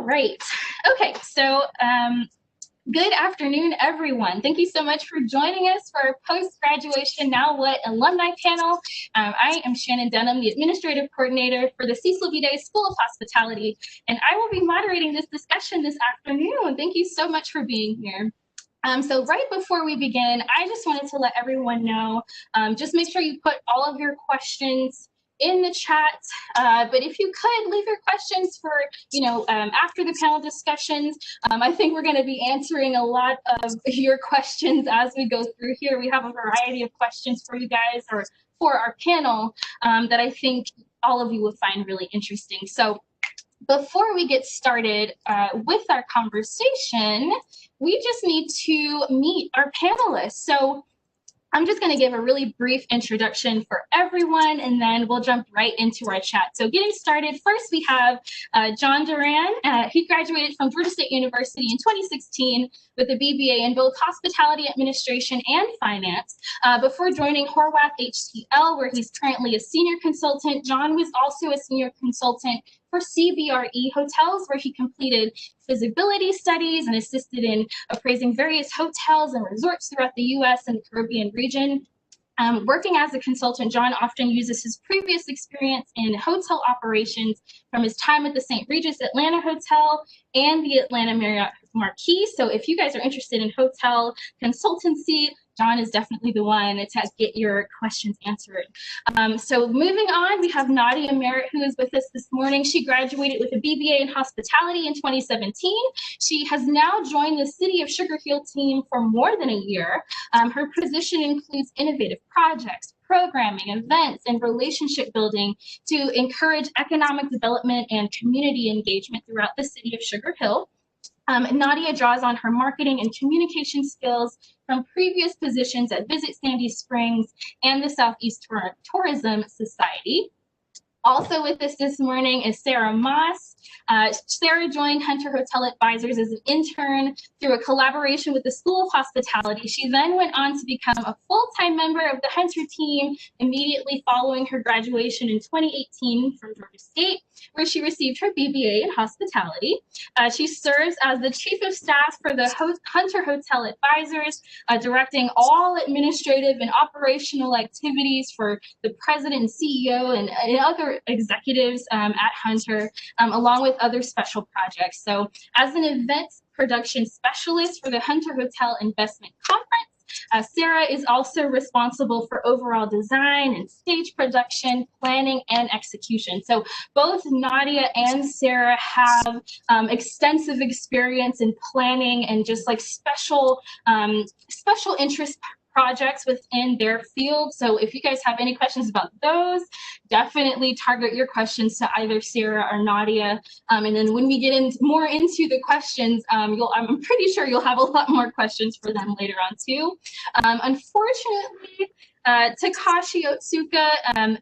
All right. Okay, so good afternoon, everyone. Thank you so much for joining us for our post-graduation Now What alumni panel. I am Shannon Denham, the Administrative Coordinator for the Cecil B. Day School of Hospitality, and I will be moderating this discussion this afternoon. Thank you so much for being here. So right before we begin, I just wanted to let everyone know, just make sure you put all of your questions in the chat, but if you could leave your questions for, after the panel discussions. I think we're going to be answering a lot of your questions as we go through here. We have a variety of questions for you guys or for our panel that I think all of you will find really interesting. So before we get started with our conversation, we just need to meet our panelists. So I'm just going to give a really brief introduction for everyone, and then we'll jump right into our chat. So getting started, first we have John Duran. He graduated from Georgia State University in 2016 with a BBA in both hospitality administration and finance. Before joining Horwath HTL, where he's currently a senior consultant, John was also a senior consultant for CBRE Hotels, where he completed feasibility studies and assisted in appraising various hotels and resorts throughout the U.S. and the Caribbean region. Working as a consultant, John often uses his previous experience in hotel operations from his time at the St. Regis Atlanta Hotel and the Atlanta Marriott Marquis. So if you guys are interested in hotel consultancy, John is definitely the one to get your questions answered. So moving on, we have Nadia Merritt, who is with us this morning. She graduated with a BBA in hospitality in 2017. She has now joined the City of Sugar Hill team for more than a year. Her position includes innovative projects, programming, events, and relationship building to encourage economic development and community engagement throughout the City of Sugar Hill. Nadia draws on her marketing and communication skills from previous positions at Visit Sandy Springs and the Southeast Tourism Society. Also with us this morning is Sarah Moss. Sarah joined Hunter Hotel Advisors as an intern through a collaboration with the School of Hospitality. She then went on to become a full-time member of the Hunter team immediately following her graduation in 2018 from Georgia State, where she received her BBA in hospitality. She serves as the Chief of Staff for the Hunter Hotel Advisors, directing all administrative and operational activities for the president and CEO and other executives at Hunter, along with other special projects. So as an events production specialist for the Hunter Hotel Investment Conference, Sarah is also responsible for overall design and stage production, planning, and execution. So both Nadia and Sarah have extensive experience in planning and just like special interest projects within their field. So if you guys have any questions about those, definitely target your questions to either Sarah or Nadia. And then when we get more into the questions, I'm pretty sure you'll have a lot more questions for them later on too. Unfortunately, Takashi Otsuka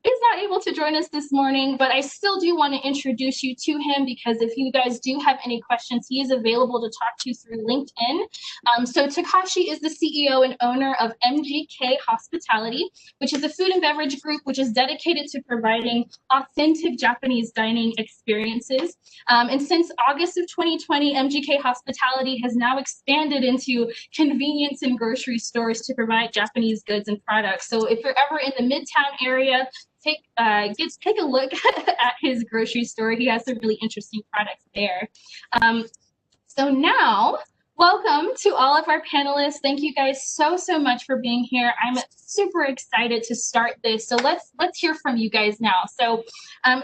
is not able to join us this morning, but I still do want to introduce you to him because if you guys do have any questions, he is available to talk to you through LinkedIn. So Takashi is the CEO and owner of MGK Hospitality, which is a food and beverage group which is dedicated to providing authentic Japanese dining experiences. And since August of 2020, MGK Hospitality has now expanded into convenience and grocery stores to provide Japanese goods and products. So if you're ever in the Midtown area, take a look at his grocery store. He has some really interesting products there. So now, welcome to all of our panelists. Thank you guys so much for being here. I'm super excited to start this. So let's hear from you guys now. So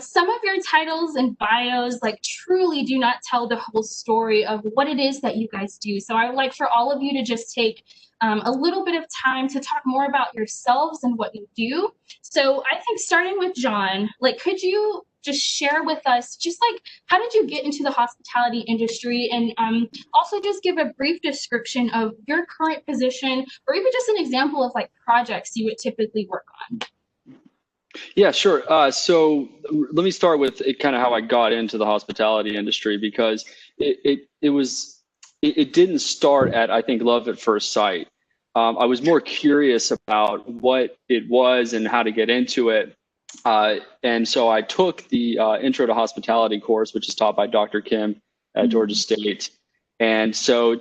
some of your titles and bios truly do not tell the whole story of what it is that you guys do. So I would like for all of you to just take a little bit of time to talk more about yourselves and what you do. So I think starting with John, could you just share with us how did you get into the hospitality industry, and also just give a brief description of your current position, or even just an example of projects you would typically work on. Yeah, sure. So let me start with kind of how I got into the hospitality industry, because it didn't start at, I think, love at first sight. I was more curious about what it was and how to get into it. And so I took the Intro to Hospitality course, which is taught by Dr. Kim at Georgia State. And so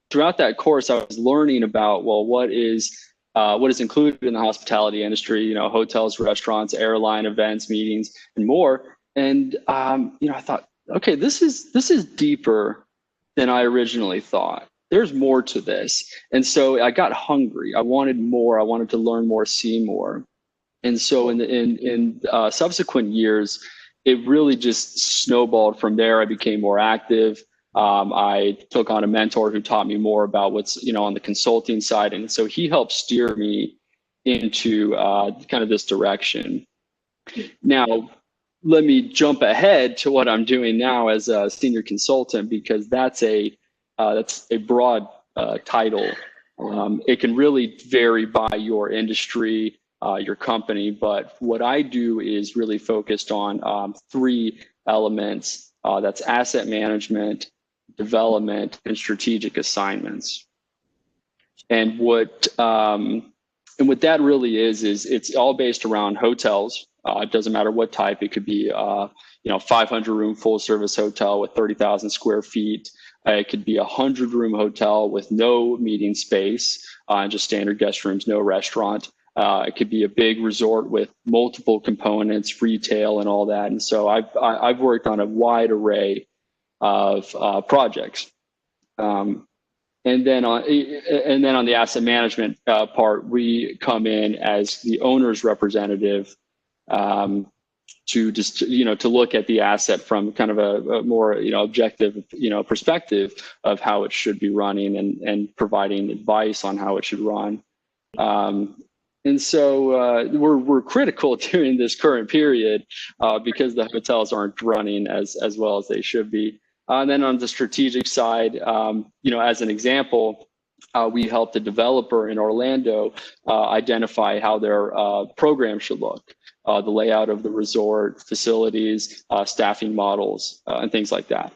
throughout that course, I was learning about, well, what is included in the hospitality industry, you know, hotels, restaurants, airline events, meetings, and more. And, you know, I thought, okay, this is deeper than I originally thought. There's more to this. And so I got hungry. I wanted more. I wanted to learn more, see more. And so in subsequent years, it really just snowballed from there. I became more active. I took on a mentor who taught me more about what's, you know, on the consulting side. And so he helped steer me into kind of this direction. Now, let me jump ahead to what I'm doing now as a senior consultant, because that's a broad title. It can really vary by your industry, your company, but what I do is really focused on three elements. That's asset management, development, and strategic assignments. And what that really is it's all based around hotels. It doesn't matter what type. It could be you know, 500-room full-service hotel with 30,000 square feet. It could be a 100-room hotel with no meeting space and just standard guest rooms, no restaurant. It could be a big resort with multiple components, retail, and all that. And so I've worked on a wide array of projects. And then on the asset management part, we come in as the owner's representative to just, you know, to look at the asset from kind of a more, you know, objective, you know, perspective of how it should be running and providing advice on how it should run. And so we're critical during this current period because the hotels aren't running as well as they should be. And then on the strategic side, you know, as an example, we helped a developer in Orlando identify how their program should look, the layout of the resort, facilities, staffing models, and things like that.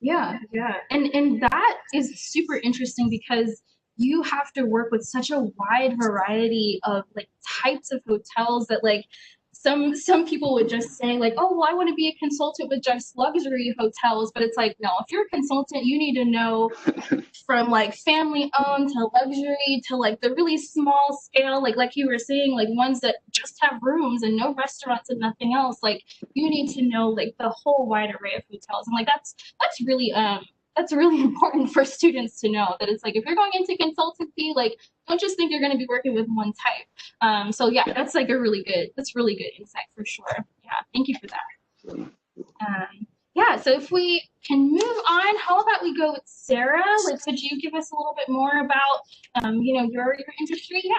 Yeah, yeah. And that is super interesting because you have to work with such a wide variety of like types of hotels that like some people would just say like, oh, well, I want to be a consultant with just luxury hotels. But it's like, no, if you're a consultant, you need to know from like family owned to luxury to like the really small scale, like you were saying, like ones that just have rooms and no restaurants and nothing else. Like you need to know like the whole wide array of hotels. And like that's really important for students to know, that it's like, if you're going into consultancy, like don't just think you're going to be working with one type. So yeah, that's like really good insight for sure. Yeah, thank you for that. Yeah, so if we can move on, how about we go with Sarah? Like, could you give us a little bit more about, you know, your industry? Yeah.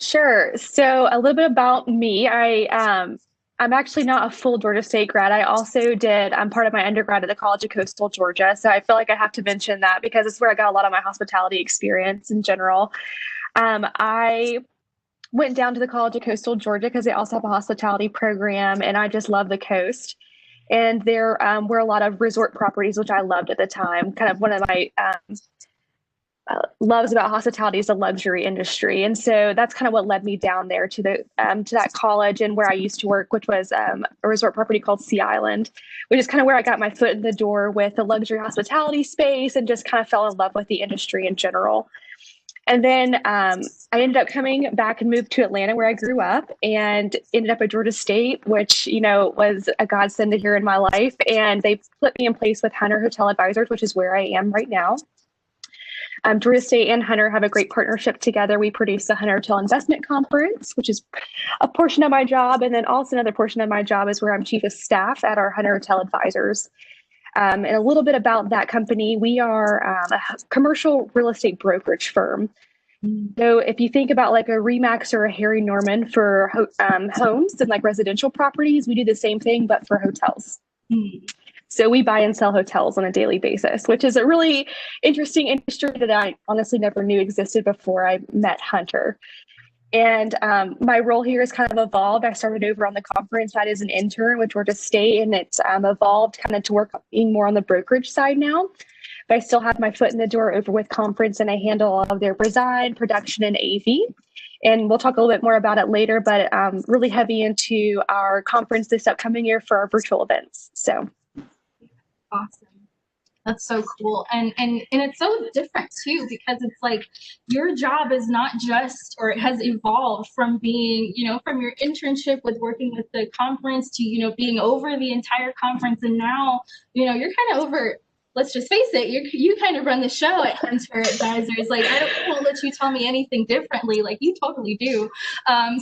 Sure. So a little bit about me. I'm actually not a full Georgia State grad. I'm part of my undergrad at the College of Coastal Georgia. So I feel like I have to mention that because it's where I got a lot of my hospitality experience in general. I went down to the College of Coastal Georgia because they also have a hospitality program, and I just love the coast. And there were a lot of resort properties, which I loved at the time. Kind of one of my loves about hospitality is the luxury industry. And so that's kind of what led me down there to that college and where I used to work, which was a resort property called Sea Island, which is kind of where I got my foot in the door with the luxury hospitality space and just kind of fell in love with the industry in general. And then I ended up coming back and moved to Atlanta, where I grew up, and ended up at Georgia State, which, you know, was a godsend here in my life. And they put me in place with Hunter Hotel Advisors, which is where I am right now. Georgia State and Hunter have a great partnership together. We produce the Hunter Hotel Investment Conference, which is a portion of my job. And then also another portion of my job is where I'm chief of staff at our Hunter Hotel Advisors. And a little bit about that company, we are a commercial real estate brokerage firm. So if you think about like a Remax or a Harry Norman for homes and like residential properties, we do the same thing, but for hotels. So we buy and sell hotels on a daily basis, which is a really interesting industry that I honestly never knew existed before I met Hunter. And my role here has kind of evolved. I started over on the conference side as an intern with Georgia State, and it's evolved kind of to working more on the brokerage side now. But I still have my foot in the door over with conference, and I handle all of their design, production, and AV. And we'll talk a little bit more about it later, but really heavy into our conference this upcoming year for our virtual events. So awesome. That's so cool. And it's so different too, because it's like your job is not just, or it has evolved from being, from your internship with working with the conference to, being over the entire conference. And now, you're kind of over, let's just face it, you kind of run the show at Hunter Advisors. Like, I won't let you tell me anything differently. Like, you totally do.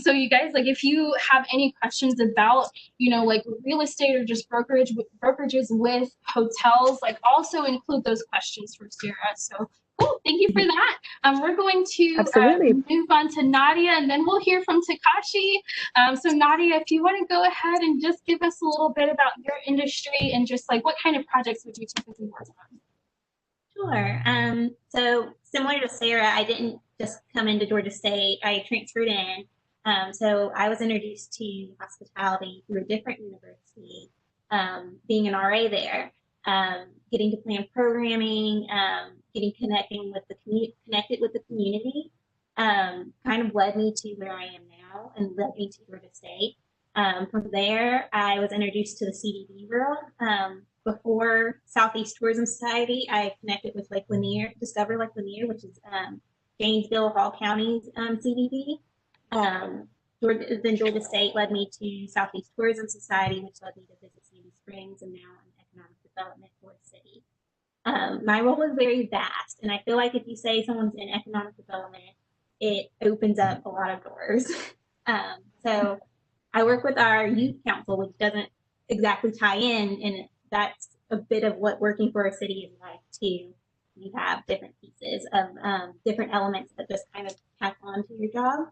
So you guys, like, if you have any questions about, like real estate or just brokerages with hotels, like also include those questions for Sarah. So cool, thank you for that. We're going to move on to Nadia, and then we'll hear from Takashi. So Nadia, if you want to go ahead and just give us a little bit about your industry and just like what kind of projects would you typically work on? Sure. So similar to Sarah, I didn't just come into Georgia State. I transferred in. So I was introduced to hospitality through a different university, being an RA there, getting to plan programming, connected with the community, kind of led me to where I am now and led me to Georgia State. From there, I was introduced to the CDD world. Before Southeast Tourism Society, I connected with Discover Lake Lanier, which is Gainesville, Hall County's CDD. Then Georgia State led me to Southeast Tourism Society, which led me to visit Sandy Springs, and now I'm economic development for the city. My role is very vast, and I feel like if you say someone's in economic development, it opens up a lot of doors. So I work with our youth council, which doesn't exactly tie in, and that's a bit of what working for a city is like too. You have different pieces of different elements that just kind of tack on to your job.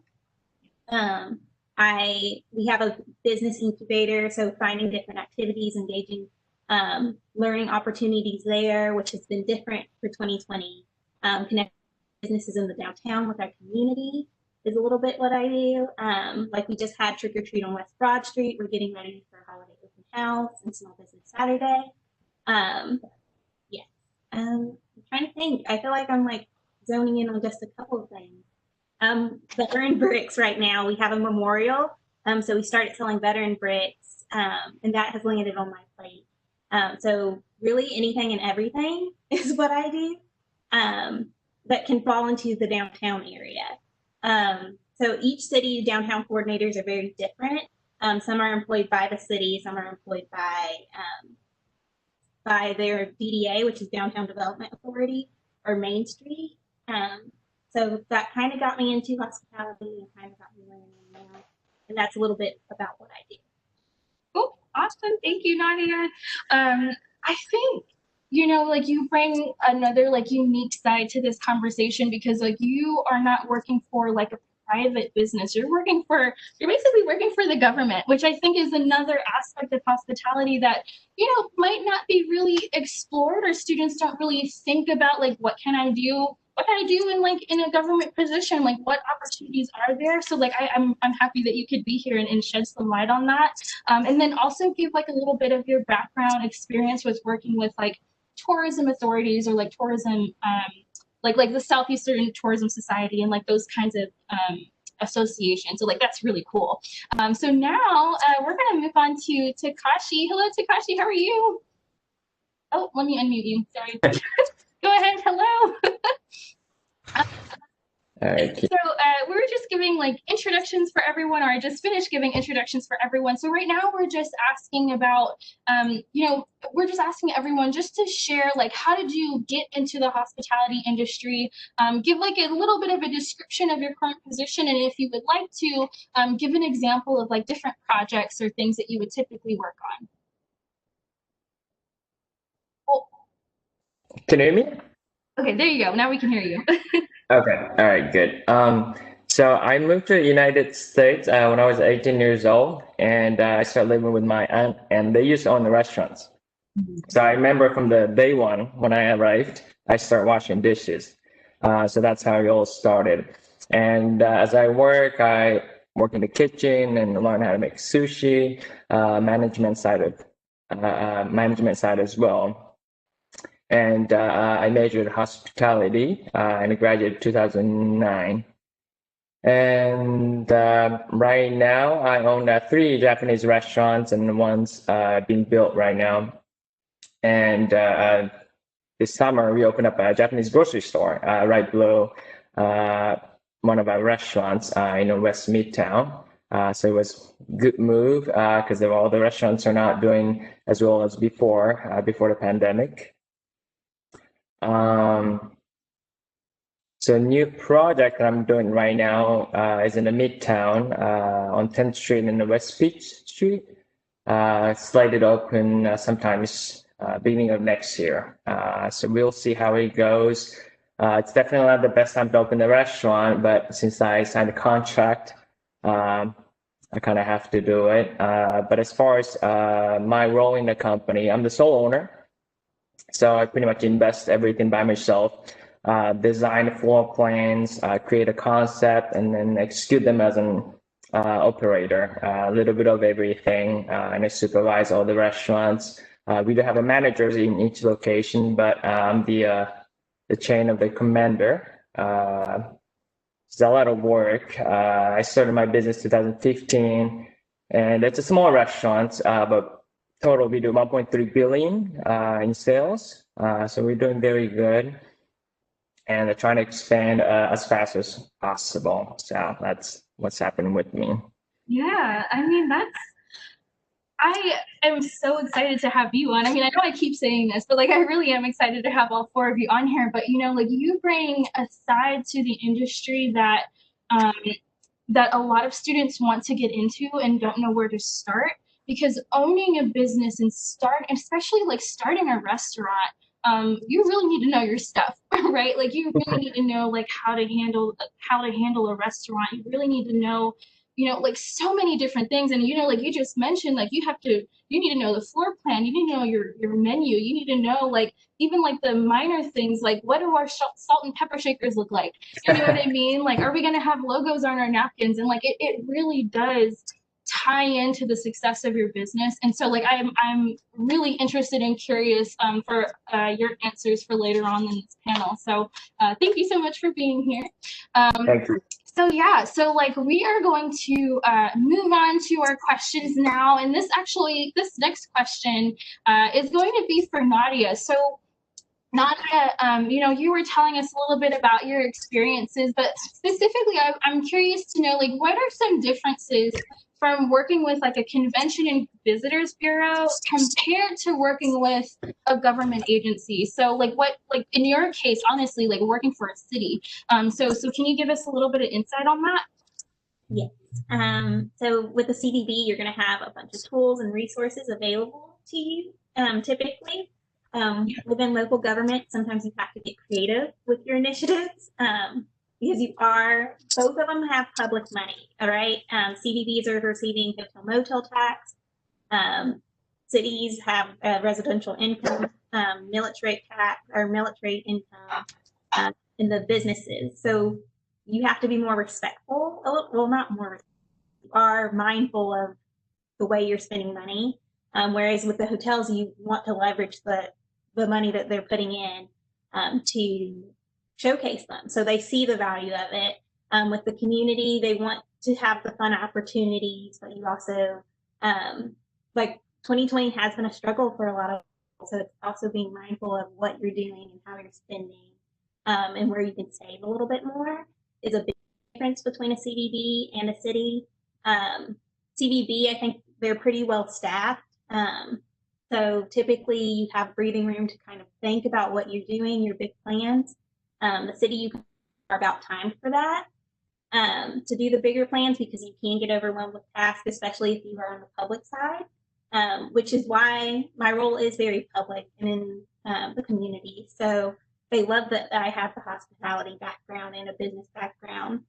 We have a business incubator, so finding different activities, engaging learning opportunities there, which has been different for 2020. Connect businesses in the downtown with our community is a little bit what I do. Like we just had Trick or Treat on West Broad Street. We're getting ready for Holiday Open House and Small Business Saturday. I'm trying to think. I feel like I'm like zoning in on just a couple of things. Veteran bricks right now. We have a memorial. So we started selling veteran bricks, and that has landed on my plate. So really anything and everything is what I do that can fall into the downtown area. So each city downtown coordinators are very different. Some are employed by the city, some are employed by their DDA, which is Downtown Development Authority, or Main Street. So that kind of got me into hospitality and kind of got me learning more. And that's a little bit about what I do. Cool. Awesome. Thank you, Nadia. I think, like you bring another like unique side to this conversation, because like you are not working for like a private business. You're basically working for the government, which I think is another aspect of hospitality that, might not be really explored, or students don't really think about, like, what can I do in a government position? Like, what opportunities are there? So like, I'm happy that you could be here and shed some light on that. And then also give like a little bit of your background experience with working with like tourism authorities, or like tourism, like the Southeastern Tourism Society, and like those kinds of associations. So like, that's really cool. So now we're gonna move on to Takashi. Hello, Takashi, how are you? Oh, let me unmute you, sorry. Go ahead, hello. All right. So we were just giving like introductions for everyone, or I just finished giving introductions for everyone. So right now we're just asking about, we're just asking everyone just to share, like, how did you get into the hospitality industry? Give like a little bit of a description of your current position, and if you would like to, give an example of like different projects or things that you would typically work on. Oh. Can you hear me? Okay, there you go. Now we can hear you. Okay. All right. Good. So I moved to the United States when I was 18 years old, and I started living with my aunt, and they used to own the restaurants. So I remember from the day one when I arrived, I started washing dishes. So that's how it all started. And as I work in the kitchen and learn how to make sushi, management side as well. And I majored in hospitality and I graduated in 2009. And right now, I own 3 Japanese restaurants, and one's being built right now. And this summer, we opened up a Japanese grocery store right below one of our restaurants in West Midtown. So it was a good move because all the restaurants are not doing as well as before the pandemic. So a new project that I'm doing right now is in the Midtown on 10th Street and the West Beach Street. Slated open sometimes beginning of next year. So we'll see how it goes. It's definitely not the best time to open the restaurant, but since I signed a contract, I kind of have to do it. But as far as my role in the company, I'm the sole owner. So I pretty much invest everything by myself, design floor plans, create a concept, and then execute them as an operator, a little bit of everything, and I supervise all the restaurants. We do have a manager in each location, but I'm the chain of the commander. It's a lot of work. I started my business 2015, and it's a small restaurant, but total we do 1.3 billion in sales. So we're doing very good, and they're trying to expand as fast as possible. So that's what's happening with me. Yeah, I mean, I am so excited to have you on. I mean, I know I keep saying this, but like I really am excited to have all 4 of you on here. But you know, like you bring a side to the industry that that a lot of students want to get into and don't know where to start, because owning a business and especially like starting a restaurant, you really need to know your stuff, right? Like you really need to know like how to handle a restaurant. You really need to know, you know, like so many different things. And you know, like you just mentioned, like you need to know the floor plan, you need to know your menu, you need to know like even like the minor things, like what do our salt and pepper shakers look like? You know what I mean? Like, are we going to have logos on our napkins? And like it really does tie into the success of your business. And so like I'm really interested and curious for your answers for later on in this panel. So thank you so much for being here. Thank you. So yeah, so like we are going to move on to our questions now. And this next question is going to be for Nadia. So Nadia, you know, you were telling us a little bit about your experiences, but specifically, I'm curious to know, like, what are some differences from working with like a convention and visitors bureau compared to working with a government agency? So, like, in your case, honestly, like working for a city. So can you give us a little bit of insight on that? Yes. So with the CDB, you're going to have a bunch of tools and resources available to you. Typically, within local government, sometimes you have to get creative with your initiatives because both of them have public money. All right. CDBs are receiving hotel motel tax. Cities have residential income, millage rate tax or millage rate income in the businesses. So you have to be more respectful. Well, not more. You are mindful of the way you're spending money. Whereas with the hotels, you want to leverage the money that they're putting in to showcase them. So they see the value of it. With the community, they want to have the fun opportunities, but you also, like 2020 has been a struggle for a lot of people. So it's also being mindful of what you're doing and how you're spending and where you can save a little bit more is a big difference between a CDB and a city. CDB, I think they're pretty well staffed. So typically you have breathing room to kind of think about what you're doing, your big plans. The city, you can carve out time for that to do the bigger plans because you can get overwhelmed with tasks, especially if you are on the public side, which is why my role is very public and in the community. So they love that I have the hospitality background and a business background.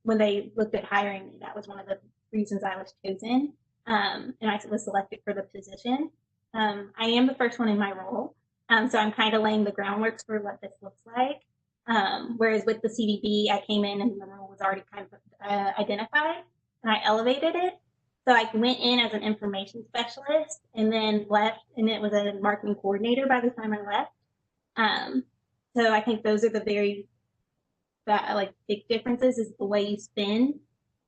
When they looked at hiring me, that was one of the reasons I was chosen. And I was selected for the position. I am the first one in my role. So I'm kind of laying the groundwork for what this looks like. Whereas with the CDB, I came in and the role was already kind of identified and I elevated it. So I went in as an information specialist and then left, and it was a marketing coordinator by the time I left. So I think those are the like big differences is the way you spin,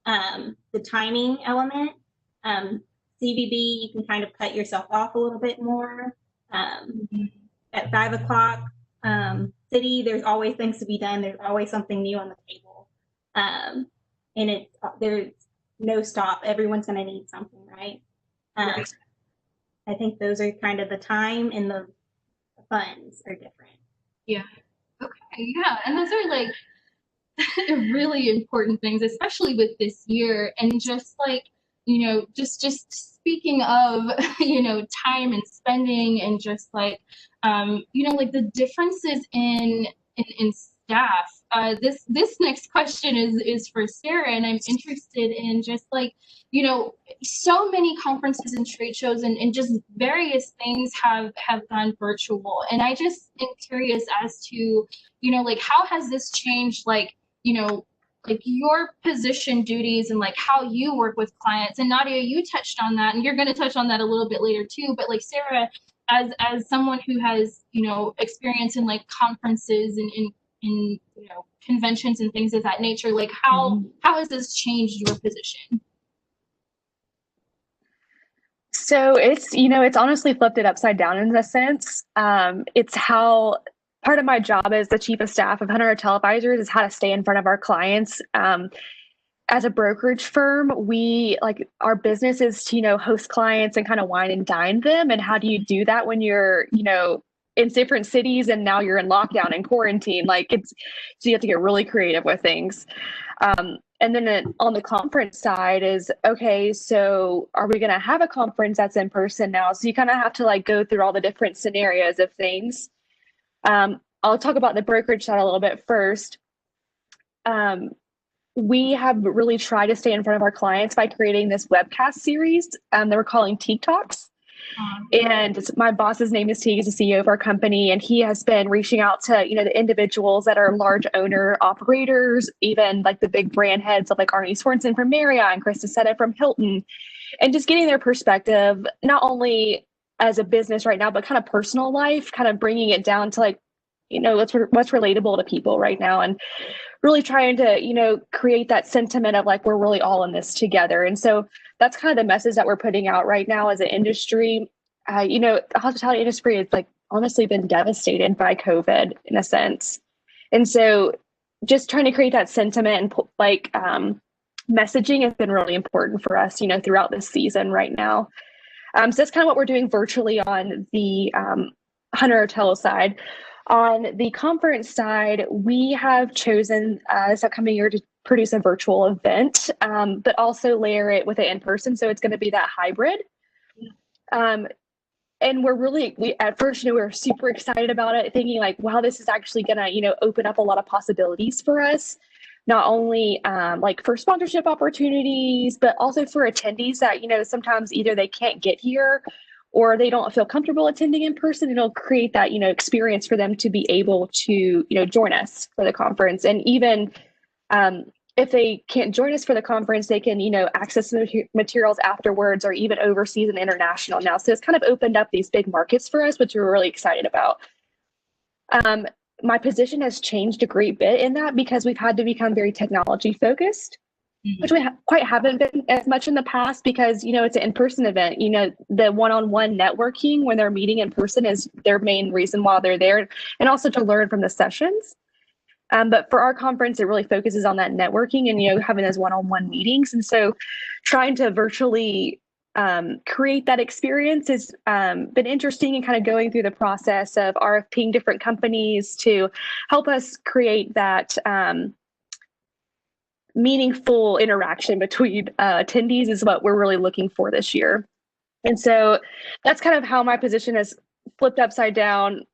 the timing element. CBB, you can kind of cut yourself off a little bit more. At 5 o'clock, city, there's always things to be done. There's always something new on the table. And there's no stop. Everyone's going to need something, right? Right. I think those are kind of the time and the funds are different. Yeah. Okay. Yeah. And those are like really important things, especially with this year. And just like, just speaking of, time and spending and just like, like the differences in staff. This next question is for Sarah, and I'm interested in just like, so many conferences and trade shows and just various things have gone virtual. And I just am curious as to, like how has this changed, like, like your position duties and like how you work with clients. And Nadia, you touched on that, and you're going to touch on that a little bit later too. But like Sarah, as someone who has, experience in like conferences and in conventions and things of that nature, like how has this changed your position? So it's honestly flipped it upside down in a sense. It's how part of my job as the chief of staff of Hunter Hotel Advisors is how to stay in front of our clients. As a brokerage firm, our business is to, host clients and kind of wine and dine them. And how do you do that when you're, in different cities and now you're in lockdown and quarantine? So you have to get really creative with things. And then on the conference side is, okay, so are we going to have a conference that's in person now? So you kind of have to go through all the different scenarios of things. I'll talk about the brokerage side a little bit first. We have really tried to stay in front of our clients by creating this webcast series that we're calling Teak Talks. And my boss's name is Teague, he's the CEO of our company, and he has been reaching out to, the individuals that are large owner operators, even like the big brand heads of like Arnie Swanson from Marriott and Krista Setta from Hilton, and just getting their perspective, not only as a business right now, but kind of personal life, kind of bringing it down to what's relatable to people right now, and really trying to, create that sentiment of like, we're really all in this together. And so that's kind of the message that we're putting out right now as an industry. The hospitality industry has honestly been devastated by COVID in a sense. And so just trying to create that sentiment and messaging has been really important for us, throughout this season right now. So that's kind of what we're doing virtually on the Hunter Hotel side. On the conference side, we have chosen this upcoming year to produce a virtual event, but also layer it with it in person. So it's going to be that hybrid. And we at first, we were super excited about it, thinking like, wow, this is actually going to, open up a lot of possibilities for us, not only for sponsorship opportunities, but also for attendees that, sometimes either they can't get here or they don't feel comfortable attending in person. It'll create that, experience for them to be able to, join us for the conference. And even if they can't join us for the conference, they can, access the materials afterwards or even overseas and international now. So it's kind of opened up these big markets for us, which we're really excited about. My position has changed a great bit in that because we've had to become very technology focused. Which we quite haven't been as much in the past because, it's an in-person event. The one-on-one networking when they're meeting in person is their main reason why they're there, and also to learn from the sessions. But for our conference, it really focuses on that networking and, having those one-on-one meetings. And so trying to virtually create that experience has been interesting, and kind of going through the process of RFPing different companies to help us create that meaningful interaction between attendees is what we're really looking for this year. And so that's kind of how my position has flipped upside down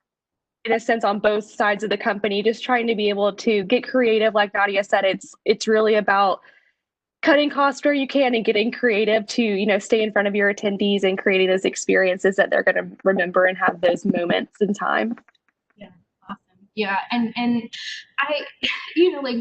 in a sense on both sides of the company, just trying to be able to get creative. Like Nadia said, it's really about cutting costs where you can and getting creative to, stay in front of your attendees and creating those experiences that they're going to remember and have those moments in time. Yeah. And I,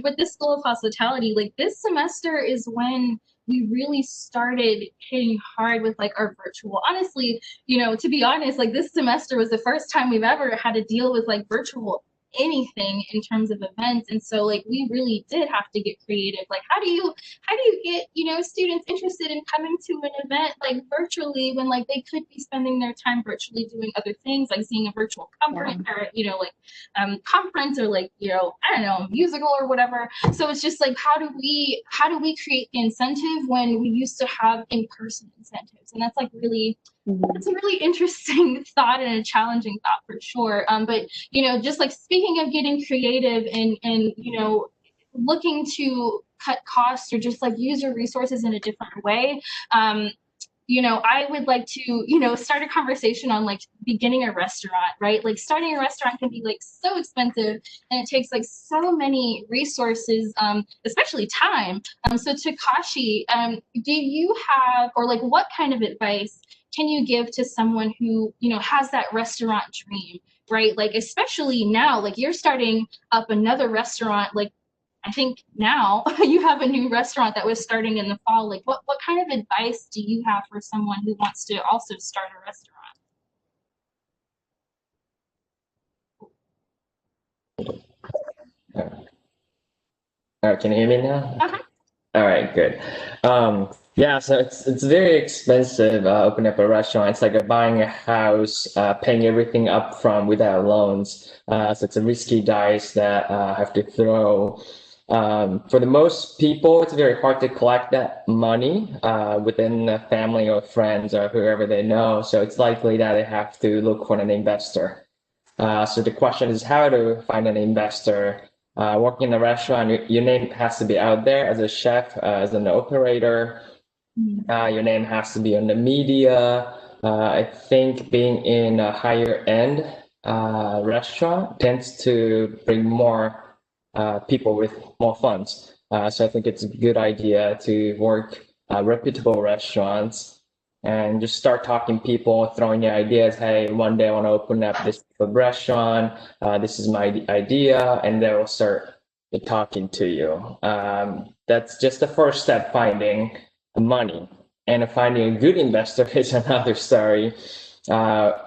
with the School of Hospitality, this semester is when we really started hitting hard with our virtual. Honestly, to be honest, this semester was the first time we've ever had to deal with virtual anything in terms of events. And so like we really did have to get creative. Like how do you get, you know, students interested in coming to an event like virtually when like they could be spending their time virtually doing other things, like seeing a virtual conference or, you know, like conference or like, you know, I don't know, musical or whatever. So it's just like how do we create the incentive when we used to have in-person incentives? And that's like really it's a really interesting thought and a challenging thought for sure. But you know, just like speaking of getting creative and you know, looking to cut costs or just like use your resources in a different way. You know, I would like to, you know, start a conversation on like beginning a restaurant, right? Like starting a restaurant can be like so expensive and it takes like so many resources, especially time. So Takashi, do you have, or like what kind of advice can you give to someone who, you know, has that restaurant dream, right? Like, especially now, like you're starting up another restaurant, like I think now you have a new restaurant that was starting in the fall. Like what kind of advice do you have for someone who wants to also start a restaurant? Can you hear me now? Uh-huh. All right, good. Yeah, so it's very expensive opening up a restaurant. It's like buying a house, paying everything up front without loans. So it's a risky dice that I have to throw. For the most people, it's very hard to collect that money within the family or friends or whoever they know. So it's likely that they have to look for an investor. So the question is how to find an investor. Working in a restaurant, your name has to be out there as a chef, as an operator. Your name has to be on the media. I think being in a higher end restaurant tends to bring more people with more funds. So I think it's a good idea to work reputable restaurants and just start talking people, throwing your ideas. Hey, one day I want to open up this restaurant. This is my idea, and they will start talking to you. That's just the first step, finding money. And finding a good investor is another story,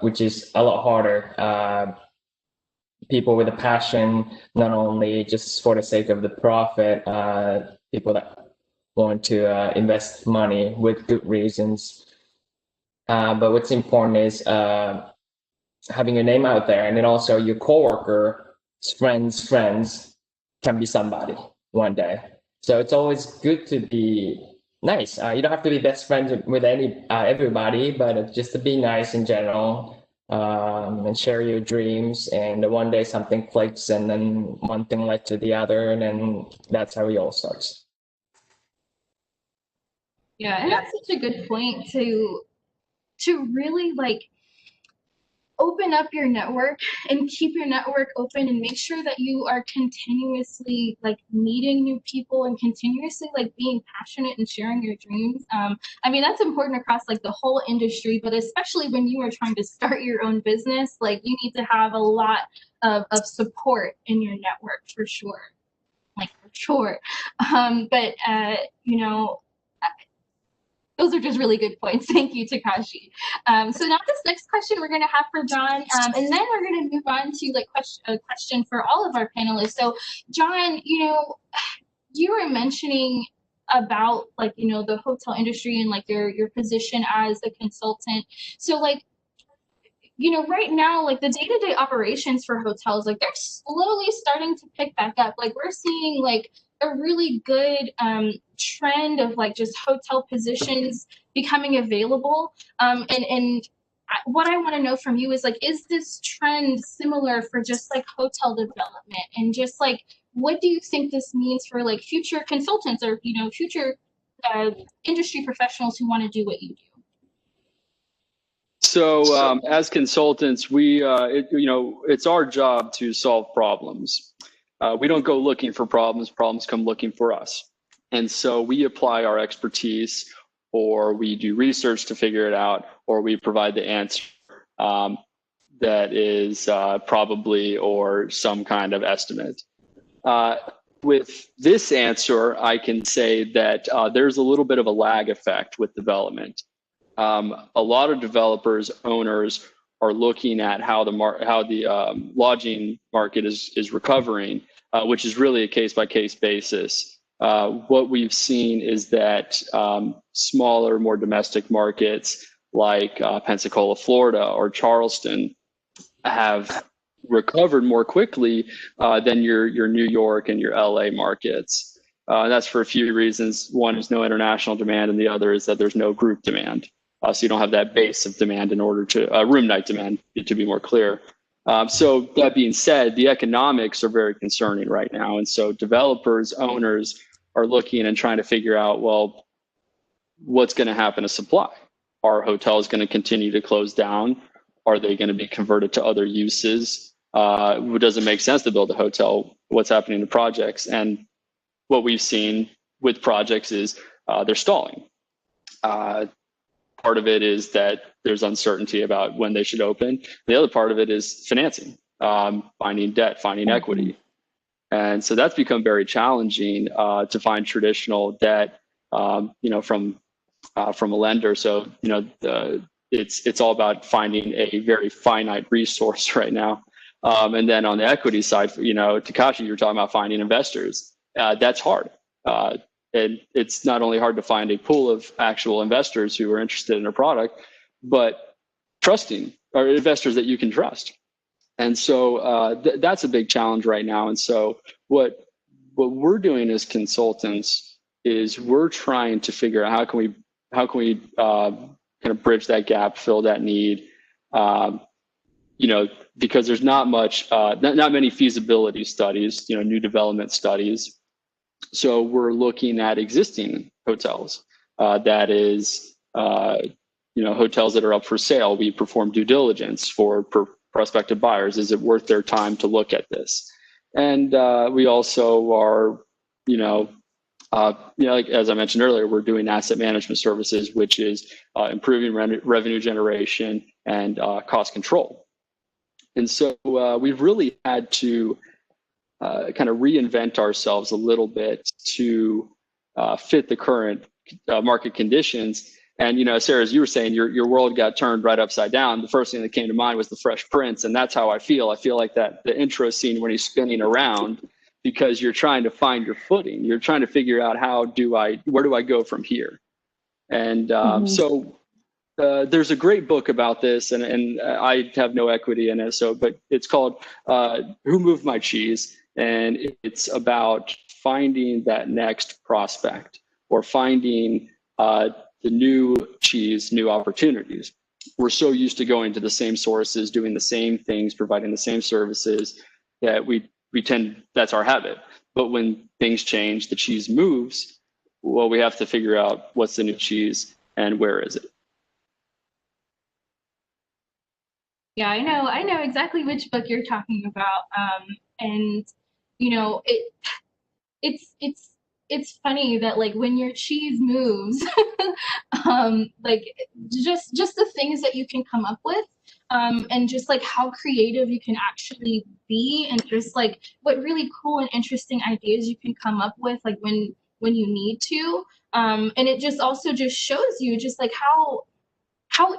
which is a lot harder. People with a passion, not only just for the sake of the profit, people that want to invest money with good reasons. But what's important is having your name out there, and then also your coworker, friends can be somebody one day. So it's always good to be nice. You don't have to be best friends with everybody, but just to be nice in general, and share your dreams. And one day something clicks, and then one thing led to the other, and then that's how it all starts. Yeah, and that's such a good point to really like open up your network and keep your network open and make sure that you are continuously like meeting new people and continuously like being passionate and sharing your dreams. I mean, that's important across like the whole industry, but especially when you are trying to start your own business, like you need to have a lot of support in your network for sure. Like for sure. But you know, those are just really good points. Thank you, Takashi. So now this next question we're going to have for John, and then we're going to move on to like a question for all of our panelists. So John, you know, you were mentioning about like, you know, the hotel industry and like your position as a consultant. So like, you know, right now, like the day-to-day operations for hotels, like they're slowly starting to pick back up. Like we're seeing like a really good trend of like just hotel positions becoming available. And what I want to know from you is like, is this trend similar for just like hotel development? And just like, what do you think this means for like future consultants or, you know, future industry professionals who want to do what you do? So as consultants, we, you know, it's our job to solve problems. We don't go looking for problems. Problems come looking for us. And so we apply our expertise, or we do research to figure it out, or we provide the answer that is probably or some kind of estimate. With this answer, I can say that there's a little bit of a lag effect with development. A lot of developers, owners are looking at how the lodging market is recovering, which is really a case-by-case basis. What we've seen is that smaller, more domestic markets like Pensacola, Florida, or Charleston have recovered more quickly than your New York and your LA markets. And that's for a few reasons. One is no international demand, and the other is that there's no group demand. So you don't have that base of demand in order to room night demand, to be more clear. So that being said, the economics are very concerning right now. And so developers, owners are looking and trying to figure out, well, what's going to happen to supply? Are hotels going to continue to close down? Are they going to be converted to other uses? It doesn't make sense to build a hotel. What's happening to projects? And what we've seen with projects is they're stalling. Part of it is that there's uncertainty about when they should open. The other part of it is financing, finding debt, finding equity. And so that's become very challenging to find traditional debt, from a lender. So, it's all about finding a very finite resource right now. And then on the equity side, Takashi, you're talking about finding investors. That's hard. And it's not only hard to find a pool of actual investors who are interested in a product, but trusting or investors that you can trust. And so that's a big challenge right now. And so what we're doing as consultants is we're trying to figure out how can we kind of bridge that gap, fill that need, because there's not many feasibility studies, new development studies. So we're looking at existing hotels. That is, hotels that are up for sale. We perform due diligence for prospective buyers. Is it worth their time to look at this? And we also are, like as I mentioned earlier, we're doing asset management services, which is improving revenue generation and cost control. And so we've really had to kind of reinvent ourselves a little bit to fit the current market conditions. And, Sarah, as you were saying, your world got turned right upside down. The first thing that came to mind was the Fresh Prince. And that's how I feel. I feel like that the intro scene when he's spinning around, because you're trying to find your footing. You're trying to figure out where do I go from here? And so there's a great book about this, and I have no equity in it. But it's called Who Moved My Cheese? And it's about finding that next prospect or finding the new cheese, new opportunities. We're so used to going to the same sources, doing the same things, providing the same services that we tend, that's our habit. But when things change, the cheese moves, well, we have to figure out what's the new cheese and where is it. Yeah, I know exactly which book you're talking about. And it's funny that like when your cheese moves, like just the things that you can come up with, and just like how creative you can actually be, and just like what really cool and interesting ideas you can come up with, like when you need to, and it just also just shows you just like how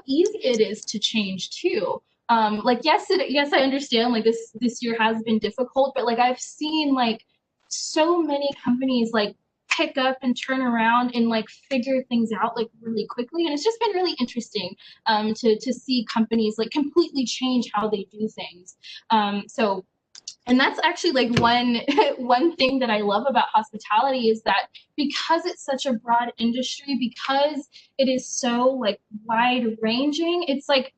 easy it is to change too. Like yes, I understand like this year has been difficult, but like I've seen like so many companies like pick up and turn around and like figure things out like really quickly, and it's just been really interesting to see companies like completely change how they do things. And that's actually like one thing that I love about hospitality is that because it's such a broad industry, because it is so like wide ranging, it's like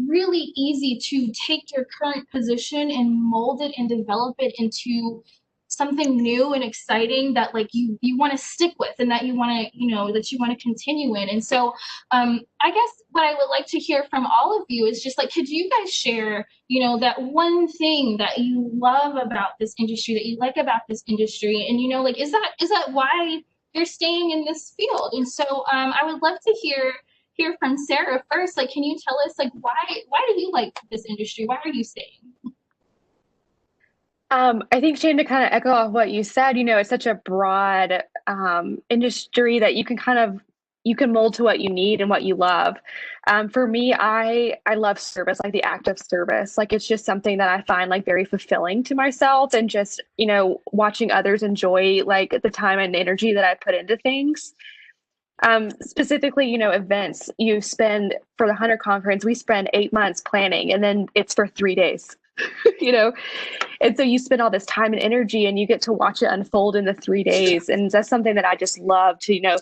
really easy to take your current position and mold it and develop it into something new and exciting that like you want to stick with and that you want to continue in. And so I guess what I would like to hear from all of you is just like, could you guys share that one thing that you love about this industry, that you like about this industry, and like is that why you're staying in this field? And so I would love to hear from Sarah first. Like, can you tell us like why do you like this industry? Why are you staying? I think, Shane, to kind of echo off what you said, it's such a broad industry that you can kind of you can mold to what you need and what you love. For me, I love service, like the act of service. Like it's just something that I find like very fulfilling to myself, and just, watching others enjoy like the time and energy that I put into things. Specifically, events you spend for the Hunter Conference, we spend 8 months planning, and then it's for 3 days, you know? And so you spend all this time and energy, and you get to watch it unfold in the 3 days. And that's something that I just love to,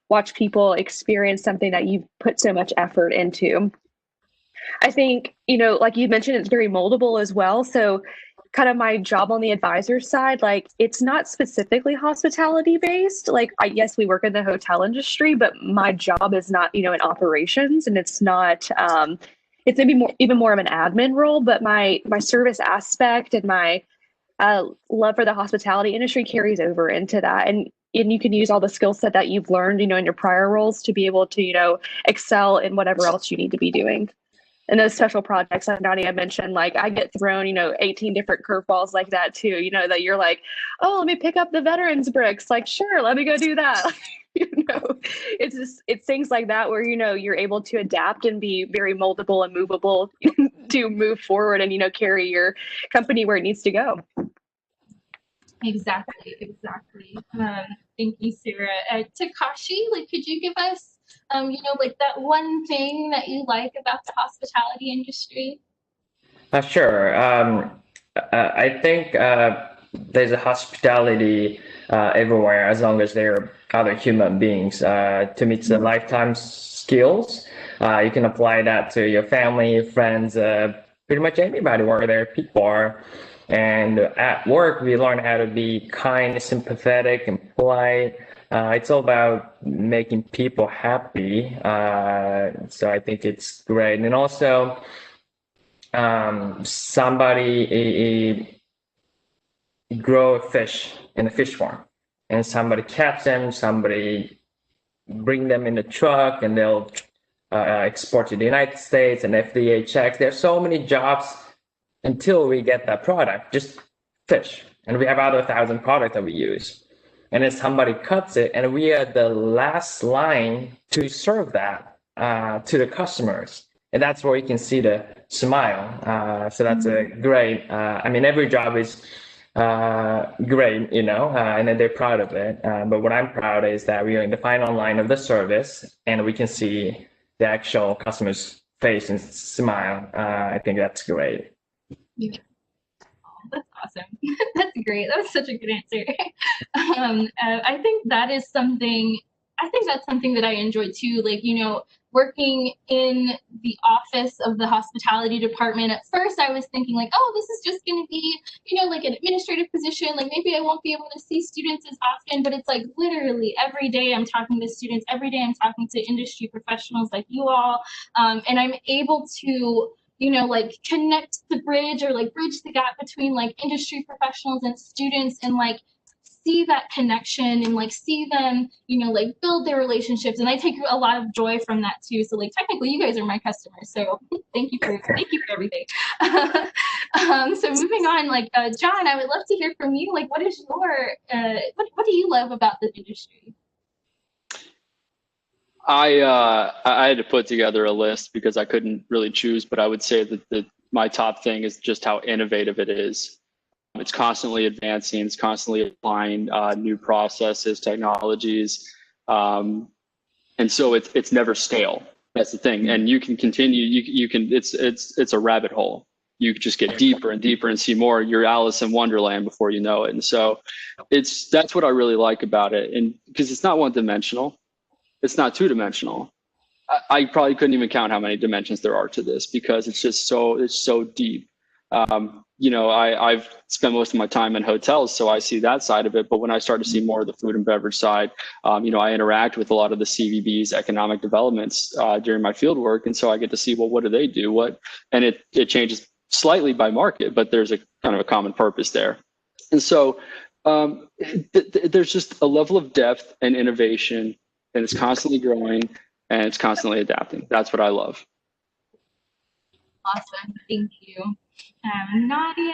watch people experience something that you've put so much effort into. I think, like you mentioned, it's very moldable as well. So kind of my job on the advisor side, like it's not specifically hospitality based. Like yes, we work in the hotel industry, but my job is not, in operations, and it's not, it's maybe even more of an admin role, but my service aspect and my love for the hospitality industry carries over into that. And you can use all the skill set that you've learned, in your prior roles to be able to, excel in whatever else you need to be doing. And those special projects that Nadia mentioned, like I get thrown, 18 different curveballs like that too, that you're like, oh, let me pick up the veterans bricks. Like, sure, let me go do that. It's things like that where, you're able to adapt and be very moldable and movable to move forward and, carry your company where it needs to go. Exactly. Thank you, Sarah. Takashi, like, could you give us, like that one thing that you like about the hospitality industry? Sure. I think there's a hospitality everywhere, as long as they're other human beings. To me, it's a lifetime skills. You can apply that to your family, friends, pretty much anybody where there people are. And at work, we learn how to be kind, sympathetic, and polite. It's all about making people happy. So I think it's great. And also, somebody grow a fish in a fish farm, and somebody catch them, somebody bring them in a truck, and they'll export to the United States, and FDA checks. There's so many jobs until we get that product, just fish. And we have other 1,000 products that we use. And then somebody cuts it, and we are the last line to serve that to the customers. And that's where you can see the smile. So that's a great, every job is great, and then they're proud of it. But what I'm proud is that we are in the final line of the service, and we can see the actual customer's face and smile. I think that's great. Yeah. Oh, that's awesome. That's great. That was such a good answer. I think that's something that I enjoy too. Like, working in the office of the hospitality department, at first I was thinking like, oh, this is just going to be, like an administrative position. Like maybe I won't be able to see students as often, but it's like literally every day I'm talking to students, every day I'm talking to industry professionals like you all. And I'm able to, like connect the bridge, or like bridge the gap between like industry professionals and students, and like see that connection, and like see them, like build their relationships. And I take a lot of joy from that too. So like technically you guys are my customers. So thank you for everything. So moving on, like John, I would love to hear from you. Like what is your what do you love about the industry? I had to put together a list because I couldn't really choose, but I would say that my top thing is just how innovative it is. It's constantly advancing, it's constantly applying new processes, technologies, and so it's never stale. That's the thing, and you can continue. You can. It's a rabbit hole. You just get deeper and deeper and see more. You're Alice in Wonderland before you know it, and so that's what I really like about it, and because it's not one-dimensional. It's not two-dimensional. I probably couldn't even count how many dimensions there are to this, because it's so deep. I've spent most of my time in hotels, so I see that side of it. But when I start to see more of the food and beverage side, I interact with a lot of the CVB's economic developments during my field work. And so I get to see, well, what do they do? And it changes slightly by market, but there's a kind of a common purpose there. And so there's just a level of depth and innovation, and it's constantly growing and it's constantly adapting. That's what I love. Awesome. Thank you. Nadia?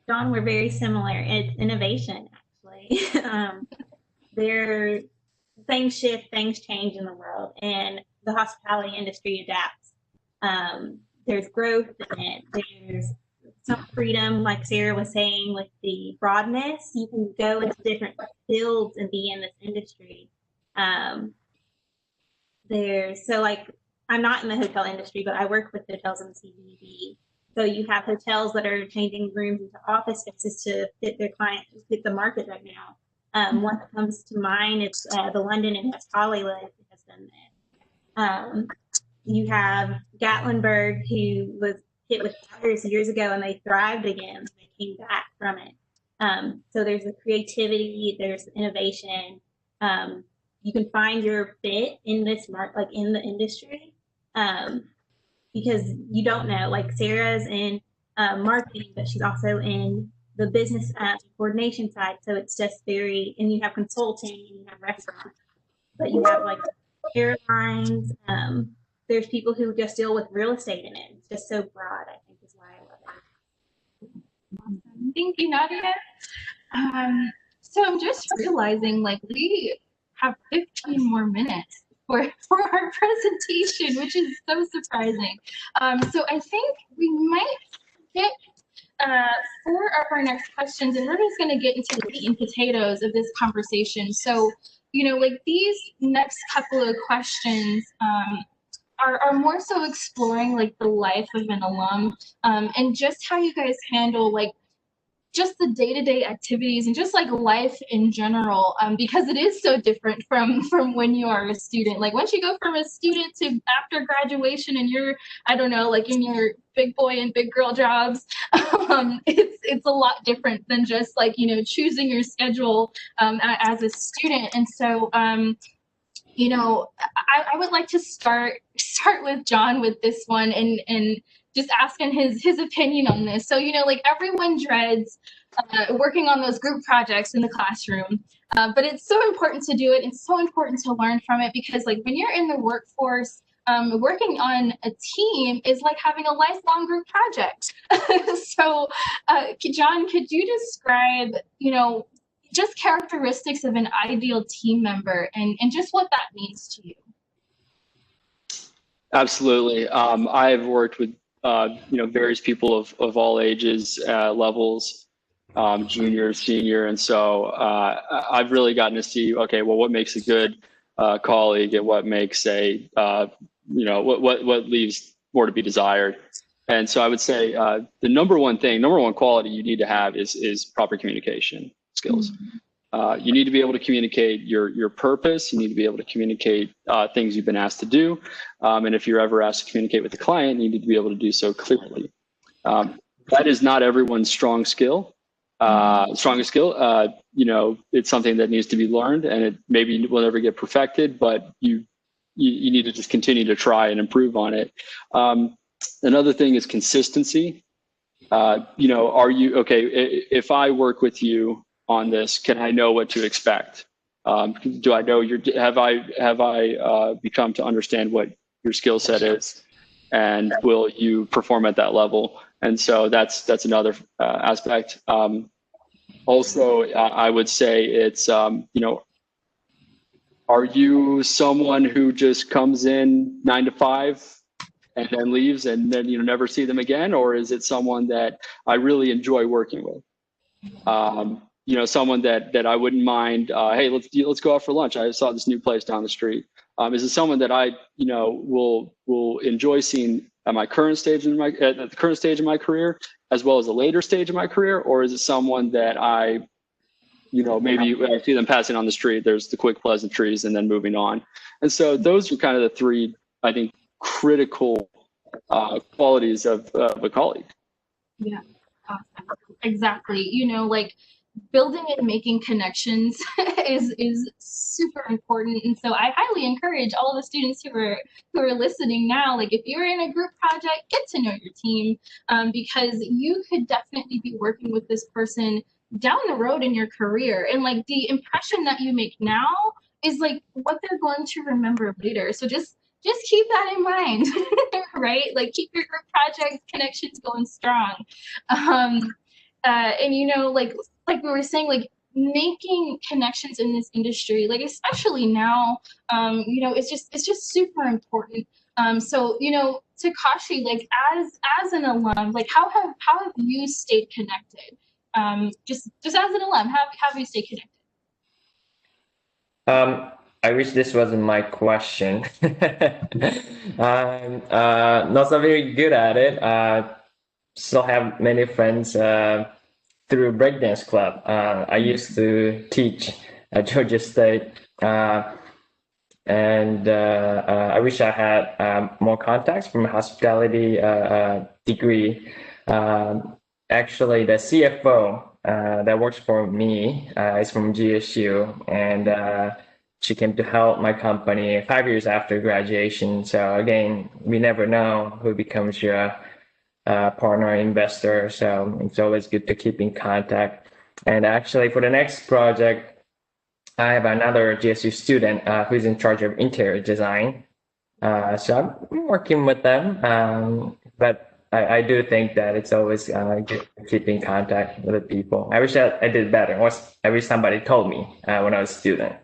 John, we're very similar. It's innovation, actually. things shift, things change in the world, and the hospitality industry adapts. There's growth in it. There's some freedom, like Sarah was saying, with the broadness. You can go into different fields and be in this industry. I'm not in the hotel industry, but I work with hotels in the CBD. So you have hotels that are changing rooms into office spaces to fit their clients, fit the market right now. One that comes to mind is the London in West Hollywood has done that. You have Gatlinburg, who was hit with fires years ago, and they thrived again. They came back from it. So there's the creativity, there's the innovation. You can find your fit in this like in the industry, because you don't know. Like Sarah's in marketing, but she's also in the business coordination side. So it's just very, and you have consulting, and you have restaurants, but you have like airlines. There's people who just deal with real estate in it. It's just so broad, I think, is why I love it. Thank you, Nadia. So I'm just realizing, like, we have 15 more minutes for our presentation, which is so surprising. So I think we might get 4 of our next questions, and we're just going to get into the meat and potatoes of this conversation. So, like these next couple of questions are more so exploring like the life of an alum, and just how you guys handle like just the day-to-day activities and just like life in general, because it is so different from when you are a student. Like once you go from a student to after graduation and you're, I don't know, like in your big boy and big girl jobs, it's a lot different than just like, choosing your schedule as a student. And so I would like to start with John with this one and just asking his opinion on this. So, like everyone dreads working on those group projects in the classroom, but it's so important to do it. It's so important to learn from it, because like when you're in the workforce, working on a team is like having a lifelong group project. So, John, could you describe, just characteristics of an ideal team member and just what that means to you? Absolutely. I've worked with various people of all ages, levels, junior, senior, and so I've really gotten to see, okay, well, what makes a good colleague and what makes what leaves more to be desired. And so I would say the number one quality you need to have is proper communication skills. You need to be able to communicate your purpose. You need to be able to communicate things you've been asked to do. And if you're ever asked to communicate with the client, you need to be able to do so clearly. That is not everyone's strongest skill. It's something that needs to be learned, and it maybe will never get perfected, but you need to just continue to try and improve on it. Another thing is consistency. Are you okay? If I work with you on this, can I know what to expect? Do I know have I become to understand what your skill set is, and will you perform at that level? And so that's another aspect. Also, I would say it's are you someone who just comes in 9 to 5 and then leaves and then never see them again, or is it someone that I really enjoy working with? Someone that I wouldn't mind, hey, let's go out for lunch. I saw this new place down the street. Is it someone that I, will enjoy seeing at the current stage of my career, as well as a later stage of my career? Or is it someone that I, maybe when I see them passing on the street, there's the quick pleasantries and then moving on. And so those are kind of the 3, I think, critical qualities of a colleague. Yeah, awesome. Exactly. Like building and making connections is super important. And so I highly encourage all the students who are listening now, like if you're in a group project, get to know your team, because you could definitely be working with this person down the road in your career. And like the impression that you make now is like what they're going to remember later. So just keep that in mind, right? Like keep your group project connections going strong. And like we were saying, like making connections in this industry, like especially now, you know, it's just super important. So, you know, Takashi, like as an alum, like how have you stayed connected? Just as an alum, how have you stayed connected? I wish this wasn't my question. I'm not so very good at it. Still have many friends through breakdance club. I used to teach at Georgia State, and I wish I had more contacts from a hospitality degree. Actually, the CFO that works for me is from GSU, and she came to help my company 5 years after graduation. So again, we never know who becomes your partner investor. So it's always good to keep in contact. And actually, for the next project, I have another GSU student who's in charge of interior design. So I'm working with them, but I do think that it's always good to keep in contact with the people. I wish I did better. I wish somebody told me when I was a student.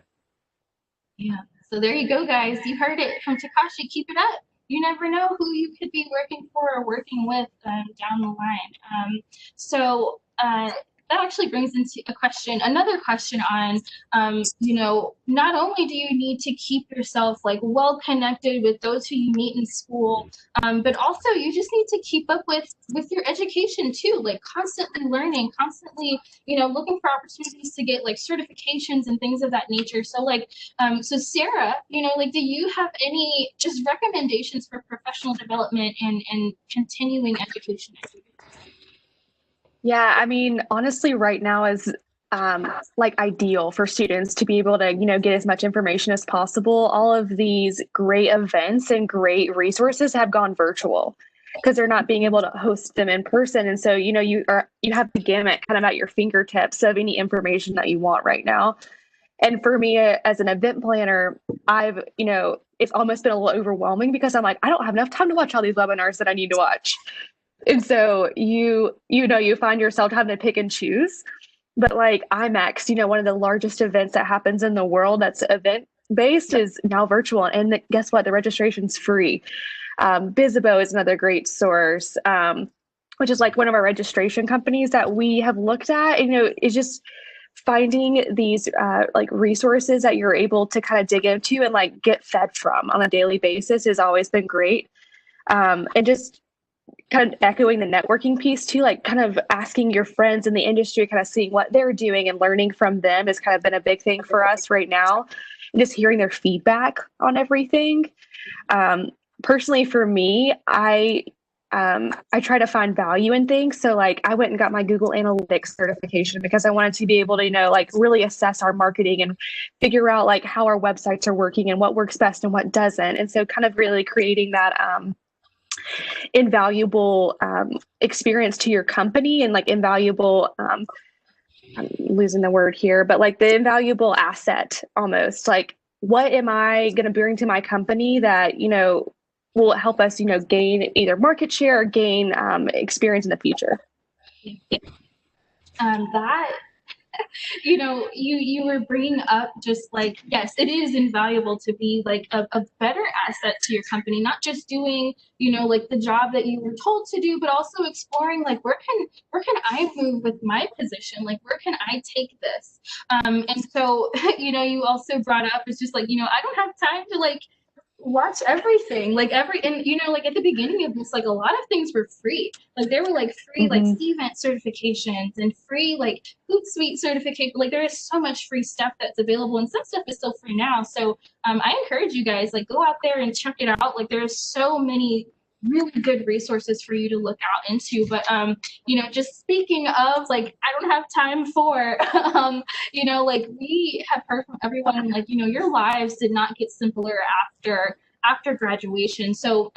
Yeah. So there you go, guys. You heard it from Takashi. Keep it up. You never know who you could be working for or working with down the line. So that actually brings into another question on, you know, not only do you need to keep yourself like well connected with those who you meet in school, but also you just need to keep up with your education too, like constantly learning, constantly, you know, looking for opportunities to get like certifications and things of that nature. So like, so Sarah, you know, like, do you have any just recommendations for professional development and continuing education? Yeah, I mean, honestly, right now is like ideal for students to be able to, you know, get as much information as possible. All of these great events and great resources have gone virtual because they're not being able to host them in person. And so, you know, you have the gamut kind of at your fingertips of any information that you want right now. And for me, as an event planner, I've, you know, it's almost been a little overwhelming because I'm like, I don't have enough time to watch all these webinars that I need to watch. And so you know, you find yourself having to pick and choose. But like IMAX, you know, one of the largest events that happens in the world that's event based is now virtual. And guess what? The registration's free. Bizzabo is another great source, which is like one of our registration companies that we have looked at. And, you know, it's just finding these like resources that you're able to kind of dig into and like get fed from on a daily basis has always been great. And just kind of echoing the networking piece too, like kind of asking your friends in the industry, kind of seeing what they're doing and learning from them has kind of been a big thing for us right now. And just hearing their feedback on everything. Personally, for me, I try to find value in things. So like I went and got my Google Analytics certification because I wanted to be able to, you know, like really assess our marketing and figure out like how our websites are working and what works best and what doesn't. And so kind of really creating that invaluable experience to your company and like invaluable I'm losing the word here, but like the invaluable asset almost, like what am I going to bring to my company that, you know, will help us, you know, gain either market share or gain experience in the future. That you know, you were bringing up just like, yes, it is invaluable to be like a better asset to your company, not just doing, you know, like the job that you were told to do, but also exploring like where can I move with my position, like where can I take this, and so you know, you also brought up, it's just like, you know, I don't have time to like watch everything, like and you know, like at the beginning of this, like a lot of things were free, like there were like free like event certifications and free like Hootsuite certification, like there is so much free stuff that's available, and some stuff is still free now. So I encourage you guys, like go out there and check it out. Like there's so many really good resources for you to look out into. But you know, just speaking of like, I don't have time for you know, like we have heard from everyone, like, you know, your lives did not get simpler after graduation. So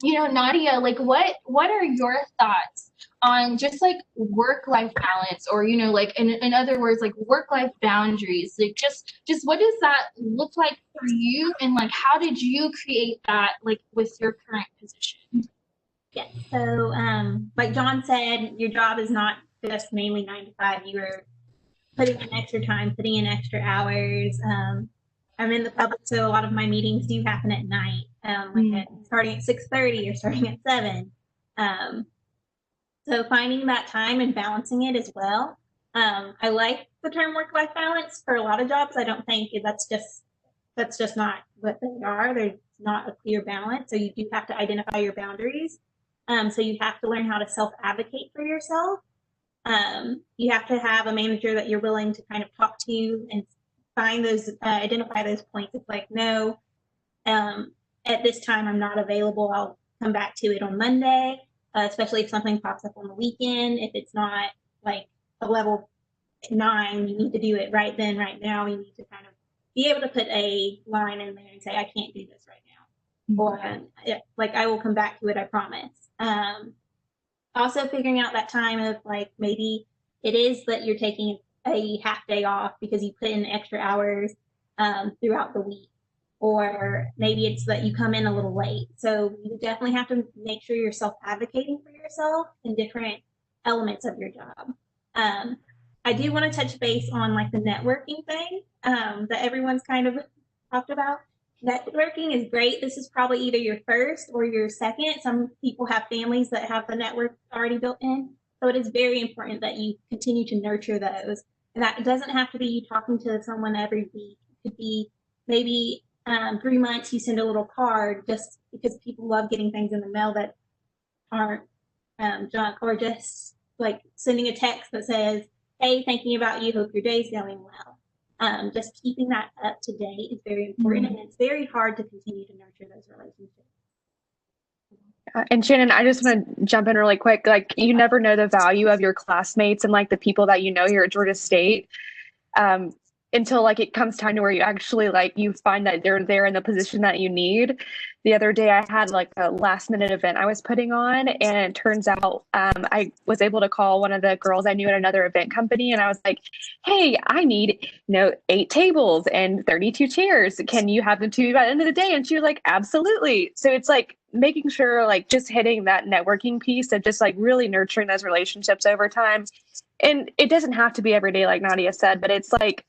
you know, Nadia, like what are your thoughts on just like work-life balance, or, you know, like in other words, like work-life boundaries, like just what does that look like for you, and like how did you create that like with your current position? Yeah, so like John said, your job is not just mainly 9 to 5. You are putting in extra time, putting in extra hours. I'm in the public, so a lot of my meetings do happen at night, starting at 6:30 or starting at 7. So finding that time and balancing it as well. I like the term work-life balance for a lot of jobs. I don't think that's just not what they are. There's not a clear balance. So you do have to identify your boundaries. So you have to learn how to self-advocate for yourself. You have to have a manager that you're willing to kind of talk to and find those, identify those points. It's like, no, at this time I'm not available. I'll come back to it on Monday, especially if something pops up on the weekend. If it's not like a level 9, you need to do it right then, right now. You need to kind of be able to put a line in there and say, I can't do this right now. Or like, I will come back to it, I promise. Also figuring out that time of like, maybe it is that you're taking a half day off because you put in extra hours throughout the week. Or maybe it's that you come in a little late. So you definitely have to make sure you're self-advocating for yourself in different elements of your job. I do want to touch base on like the networking thing that everyone's kind of talked about. Networking is great. This is probably either your first or your second. Some people have families that have the network already built in. So it is very important that you continue to nurture those. And that doesn't have to be you talking to someone every week. It could be maybe 3 months you send a little card, just because people love getting things in the mail that aren't junk, or just like sending a text that says, hey, thinking about you, hope your day's going well. Just keeping that up to date is very important, and it's very hard to continue to nurture those relationships. And Shannon, I just want to jump in really quick. Like, you never know the value of your classmates and like the people that you know here at Georgia State until like it comes time to where you actually like you find that they're there in the position that you need. The other day I had like a last minute event I was putting on, and it turns out I was able to call one of the girls I knew at another event company, and I was like, hey, I need 8 tables and 32 chairs. Can you have them to me by the end of the day? And she was like, absolutely. So it's like making sure like just hitting that networking piece of just like really nurturing those relationships over time. And it doesn't have to be every day, like Nadia said, but it's like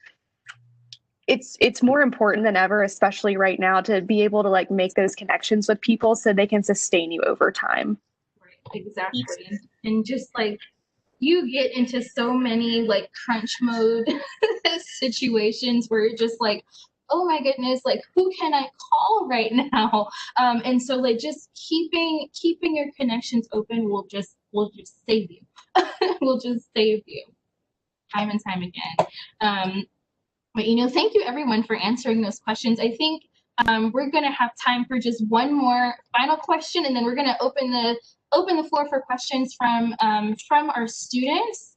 it's more important than ever, especially right now, to be able to like make those connections with people so they can sustain you over time. Right, exactly. And just like you get into so many like crunch mode situations where you're just like, oh my goodness, like who can I call right now? And so like just keeping your connections open will just save you. Will just save you time and time again. But thank you everyone for answering those questions. I think we're going to have time for just one more final question, and then we're going to open the floor for questions from our students.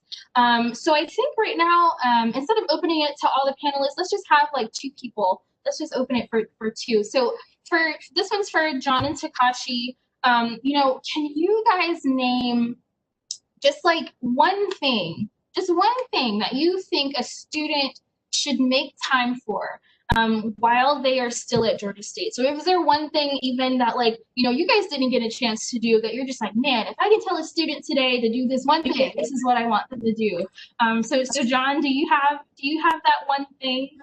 So I think right now, instead of opening it to all the panelists, let's just have like 2 people. Let's just open it for 2. So for this one's for John and Takashi. Can you guys name just like one thing that you think a student should make time for while they are still at Georgia State? So is there one thing even that like, you guys didn't get a chance to do that you're just like, man, if I can tell a student today to do this one thing, this is what I want them to do. So John, do you have that one thing?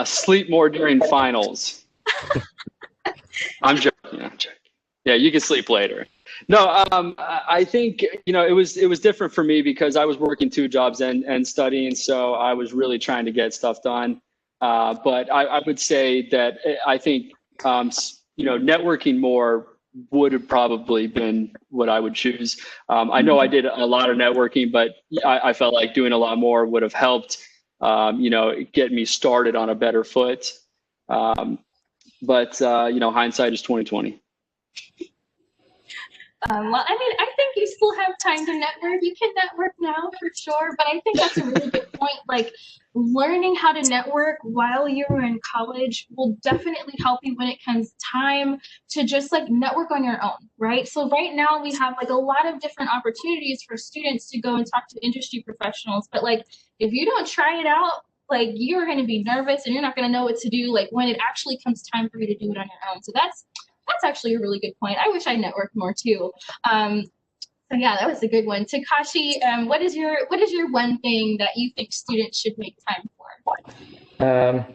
Sleep more during finals. I'm joking. Yeah, you can sleep later. No, I think, it was different for me because I was working 2 jobs and studying. So I was really trying to get stuff done. But I would say that I think, networking more would have probably been what I would choose. I know I did a lot of networking, but I felt like doing a lot more would have helped, get me started on a better foot. But hindsight is 20/20. Well, I mean, I think you still have time to network. You can network now for sure, but I think that's a really good point. Like learning how to network while you're in college will definitely help you when it comes time to just like network on your own, right? So right now we have like a lot of different opportunities for students to go and talk to industry professionals. But like, if you don't try it out, like you're going to be nervous and you're not going to know what to do, like when it actually comes time for you to do it on your own. So that's actually a really good point. I wish I networked more too. So yeah, that was a good one. Takashi, what is your one thing that you think students should make time for?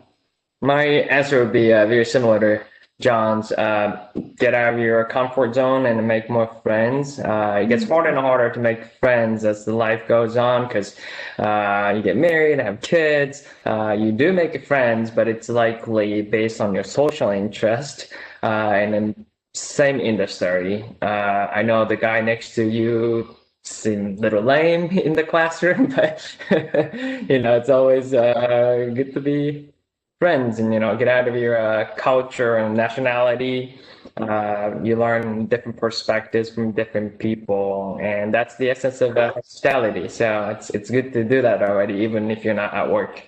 My answer would be very similar to John's. Get out of your comfort zone and make more friends. It gets harder and harder to make friends as the life goes on because you get married, have kids. You do make friends, but it's likely based on your social interest and then same industry. I know the guy next to you seemed a little lame in the classroom, but it's always good to be friends and get out of your culture and nationality. You learn different perspectives from different people, and that's the essence of hospitality. So it's good to do that already, even if you're not at work.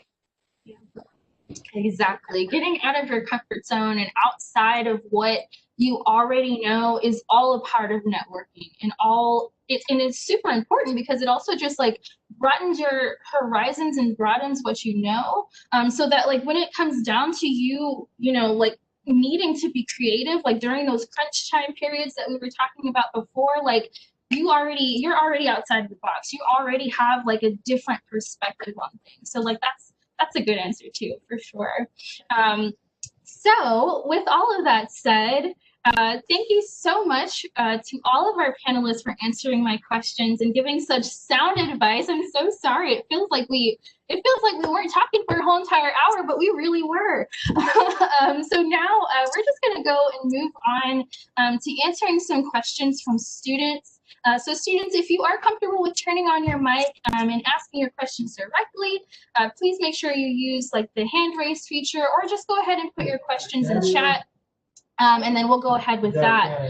Exactly. Getting out of your comfort zone and outside of what you already know is all a part of networking, and it's super important because it also just like broadens your horizons and broadens what you know, so that like when it comes down to you like needing to be creative, like during those crunch time periods that we were talking about before, like you're already outside the box. You already have like a different perspective on things. So like that's a good answer too, for sure. So with all of that said, thank you so much to all of our panelists for answering my questions and giving such sound advice. I'm so sorry. It feels like we weren't talking for a whole entire hour, but we really were. So now we're just going to go and move on to answering some questions from students. So students, if you are comfortable with turning on your mic and asking your questions directly, please make sure you use like the hand raise feature, or just go ahead and put your questions in chat. And then we'll go ahead with that.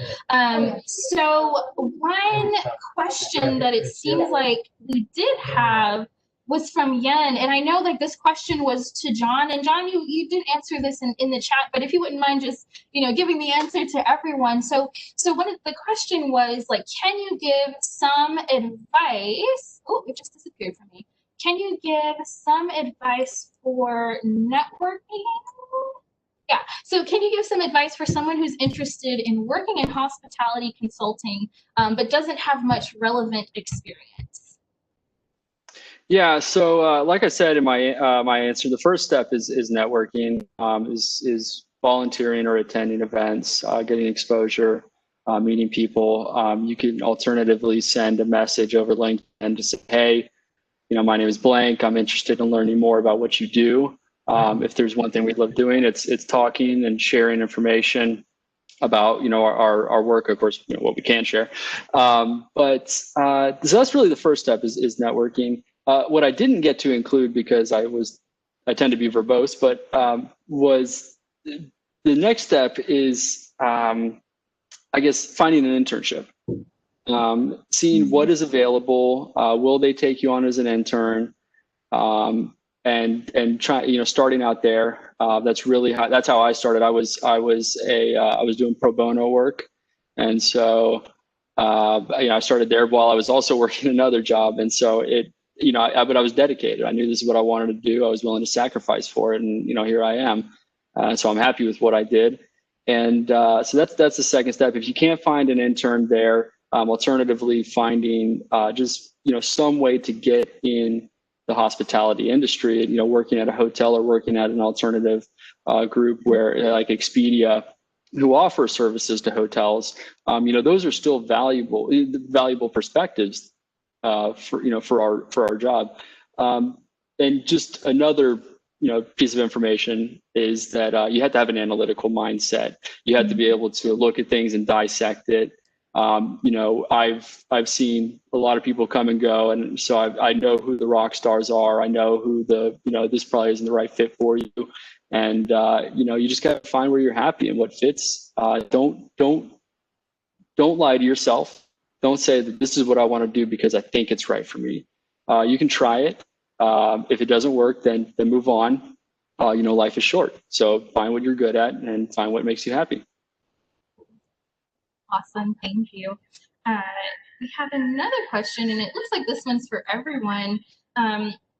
So one question that it seems like we did have was from Yen, and I know like this question was to John, and John, you did answer this in the chat, but if you wouldn't mind just giving the answer to everyone. So the question was like, can you give some advice? Oh, it just disappeared from me. Can you give some advice for networking? Yeah. So can you give some advice for someone who's interested in working in hospitality consulting, but doesn't have much relevant experience? Yeah. So like I said in my my answer, the first step is networking, is volunteering or attending events, getting exposure, meeting people. You can alternatively send a message over LinkedIn to say, hey, my name is blank. I'm interested in learning more about what you do. If there's one thing we love doing, it's talking and sharing information about our work, of course, what we can share. So that's really the first step is networking. What I didn't get to include, because I tend to be verbose, but was the next step is I guess finding an internship. Seeing what is available, will they take you on as an intern, and try, starting out there. That's how I started. I was doing pro bono work, and so I started there while I was also working another job, and so but I was dedicated. I knew this is what I wanted to do. I was willing to sacrifice for it, and here I am. So I'm happy with what I did, and so that's the second step. If you can't find an intern there, alternatively finding just some way to get in the hospitality industry, working at a hotel or working at an alternative group where like Expedia, who offer services to hotels, those are still valuable perspectives for our job. And just another piece of information is that you have to have an analytical mindset. You have to be able to look at things and dissect it. I've seen a lot of people come and go, and so I know who the rock stars are. I know who this probably isn't the right fit for you, and you just got to find where you're happy and what fits. Don't lie to yourself. Don't say that this is what I want to do because I think it's right for me. You can try it. If it doesn't work, then move on. Life is short, so find what you're good at and find what makes you happy. Awesome, thank you. We have another question, and it looks like this one's for everyone.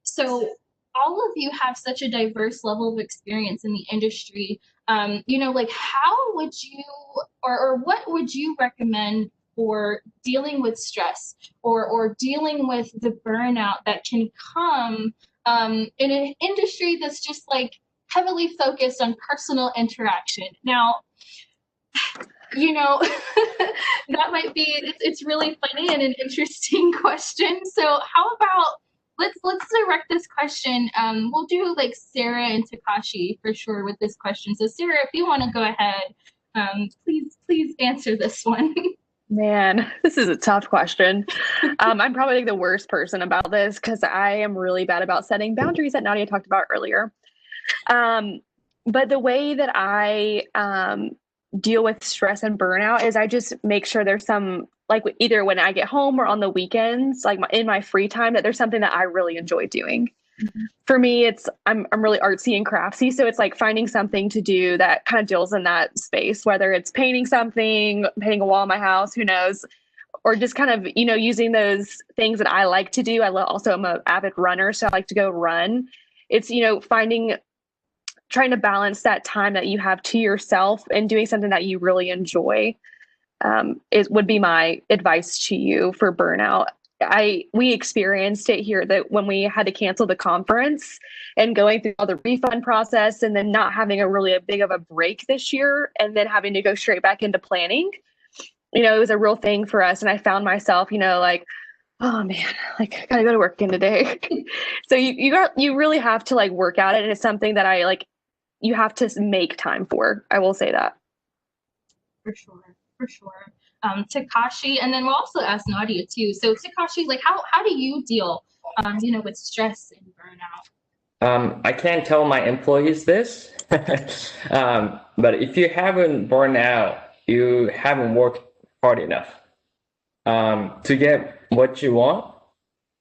So all of you have such a diverse level of experience in the industry. Like how would you, or what would you recommend or dealing with stress or dealing with the burnout that can come in an industry that's just like heavily focused on personal interaction. Now, you know, that might be, it's really funny and an interesting question. So how about, let's direct this question. We'll do like Sarah and Takashi for sure with this question. So Sarah, if you want to go ahead, please answer this one. Man, this is a tough question. I'm probably like the worst person about this because I am really bad about setting boundaries that Nadia talked about earlier. But the way that I deal with stress and burnout is I just make sure there's some, like either when I get home or on the weekends, like in my free time, that there's something that I really enjoy doing. Mm-hmm. For me, I'm really artsy and craftsy. So it's like finding something to do that kind of deals in that space, whether it's painting something, painting a wall in my house, who knows, or just kind of, you know, using those things that I like to do. I'm an avid runner, so I like to go run. It's, you know, trying to balance that time that you have to yourself and doing something that you really enjoy. Would be my advice to you for burnout. We experienced it here that when we had to cancel the conference and going through all the refund process and then not having a big of a break this year and then having to go straight back into planning, you know, it was a real thing for us. And I found myself, you know, like, oh man, like I gotta go to work again today. So you really have to like work at it. And it's something that you have to make time for. I will say that. For sure. Takashi, and then we'll also ask Nadia too. So Takashi, like how do you deal, you know, with stress and burnout? I can't tell my employees this, but if you haven't burned out, you haven't worked hard enough. To get what you want,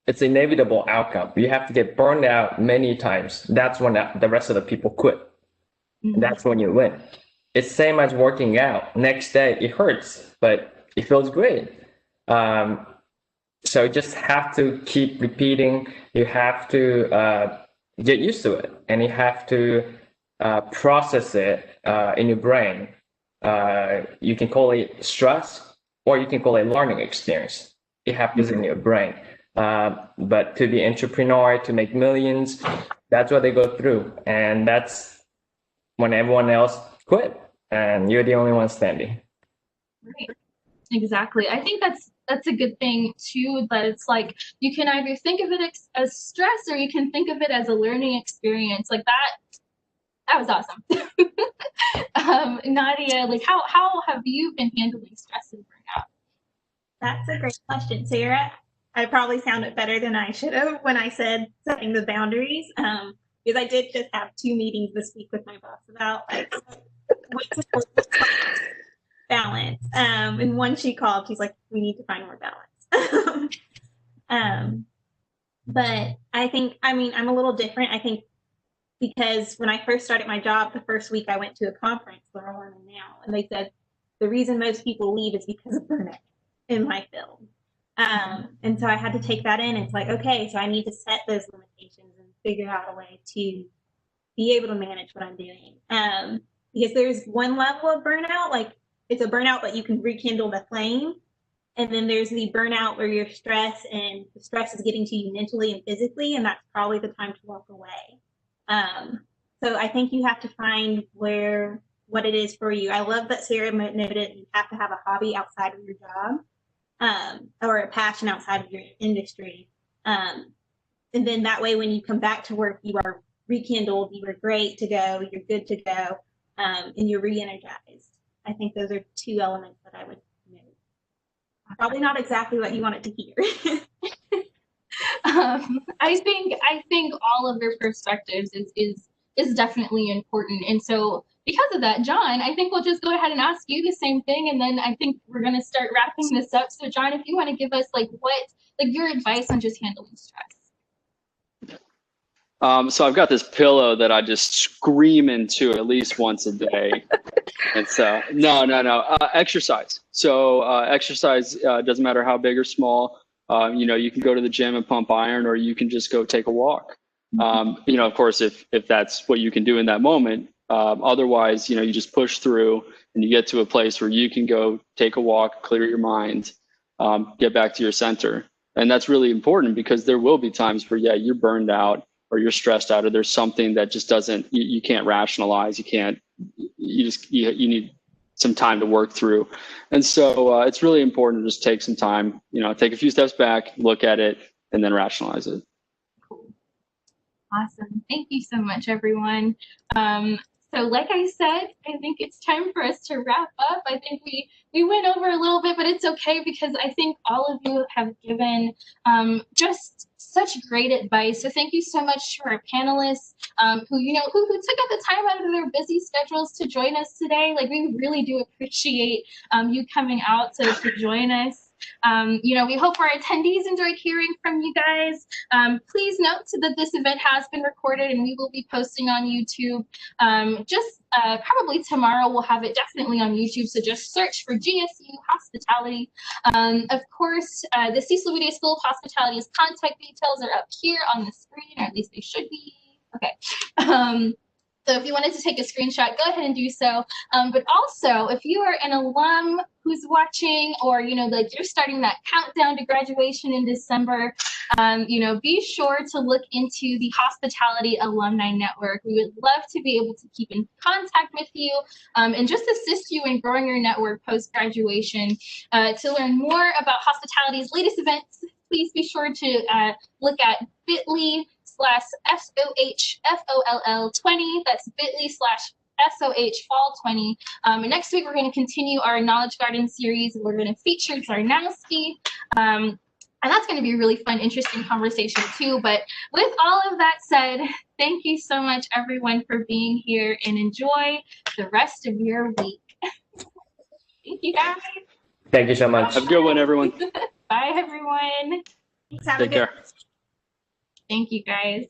it's an inevitable outcome. You have to get burned out many times. That's when the rest of the people quit. Mm-hmm. That's when you win. It's same as working out. Next day, it hurts, but it feels great. So you just have to keep repeating. You have to get used to it, and you have to process it in your brain. You can call it stress, or you can call it learning experience. It happens in your brain. But to be entrepreneur, to make millions, that's what they go through, and that's when everyone else quit and you're the only one standing. Right. Exactly. I think that's a good thing too, that it's like you can either think of it as stress or you can think of it as a learning experience. Like that was awesome. Nadia, like how have you been handling stress and burnout? That's a great question, Sarah. I probably sounded better than I should have when I said setting the boundaries. Because I did just have 2 meetings this week with my boss about like balance. And one she called, she's like, we need to find more balance. But I think, I mean, I'm a little different. I think because when I first started my job, the first week I went to a conference where I'm in now, and they said the reason most people leave is because of burnout in my field. And so I had to take that in. It's like, okay, so I need to set those limitations and figure out a way to be able to manage what I'm doing. Because there's one level of burnout, like it's a burnout that you can rekindle the flame. And then there's the burnout where you're stressed and the stress is getting to you mentally and physically, and that's probably the time to walk away. So I think you have to find what it is for you. I love that Sarah noted you have to have a hobby outside of your job. Or a passion outside of your industry. And then that way, when you come back to work, you are rekindled, you are great to go, you're good to go, and you're re-energized. I think those are 2 elements that I would note. Probably not exactly what you wanted to hear. I think all of your perspectives is definitely important. And so because of that, John, I think we'll just go ahead and ask you the same thing, and then I think we're going to start wrapping this up. So, John, if you want to give us your advice on just handling stress. So I've got this pillow that I just scream into at least once a day. It's no, exercise. So exercise doesn't matter how big or small. You know, you can go to the gym and pump iron, or you can just go take a walk. You know, of course, if that's what you can do in that moment. Otherwise, you know, you just push through. and you get to a place where you can go take a walk, clear your mind, get back to your center. And that's really important because there will be times where, yeah, you're burned out or you're stressed out or there's something that just doesn't, you can't rationalize. You need some time to work through. And so it's really important to just take some time, take a few steps back, look at it, and then rationalize it. Cool. Awesome. Thank you so much, everyone. So like I said, I think it's time for us to wrap up. I think we went over a little bit, but it's okay because I think all of you have given just such great advice. So thank you so much to our panelists who took out the time out of their busy schedules to join us today. Like, we really do appreciate you coming out to join us. We hope our attendees enjoyed hearing from you guys. Please note that this event has been recorded and we will be posting on YouTube. Probably tomorrow we'll have it definitely on YouTube, so just search for GSU Hospitality. Of course, the Cecil B. School of Hospitality's contact details are up here on the screen, or at least they should be. Okay. So if you wanted to take a screenshot, go ahead and do so. But also, if you are an alum who's watching, or like you're starting that countdown to graduation in December, be sure to look into the Hospitality Alumni Network. We would love to be able to keep in contact with you and just assist you in growing your network post-graduation. To learn more about hospitality's latest events, please be sure to look at bit.ly/SOHFOLL20. That's bit.ly/SOHFall20. And next week, we're going to continue our Knowledge Garden series. We're going to feature Zarnowski. And that's going to be a really fun, interesting conversation too. But with all of that said, thank you so much, everyone, for being here, and enjoy the rest of your week. Thank you, guys. Thank you so much. Have a good one, everyone. Bye, everyone. Thanks, have a Take good care. Thank you, guys.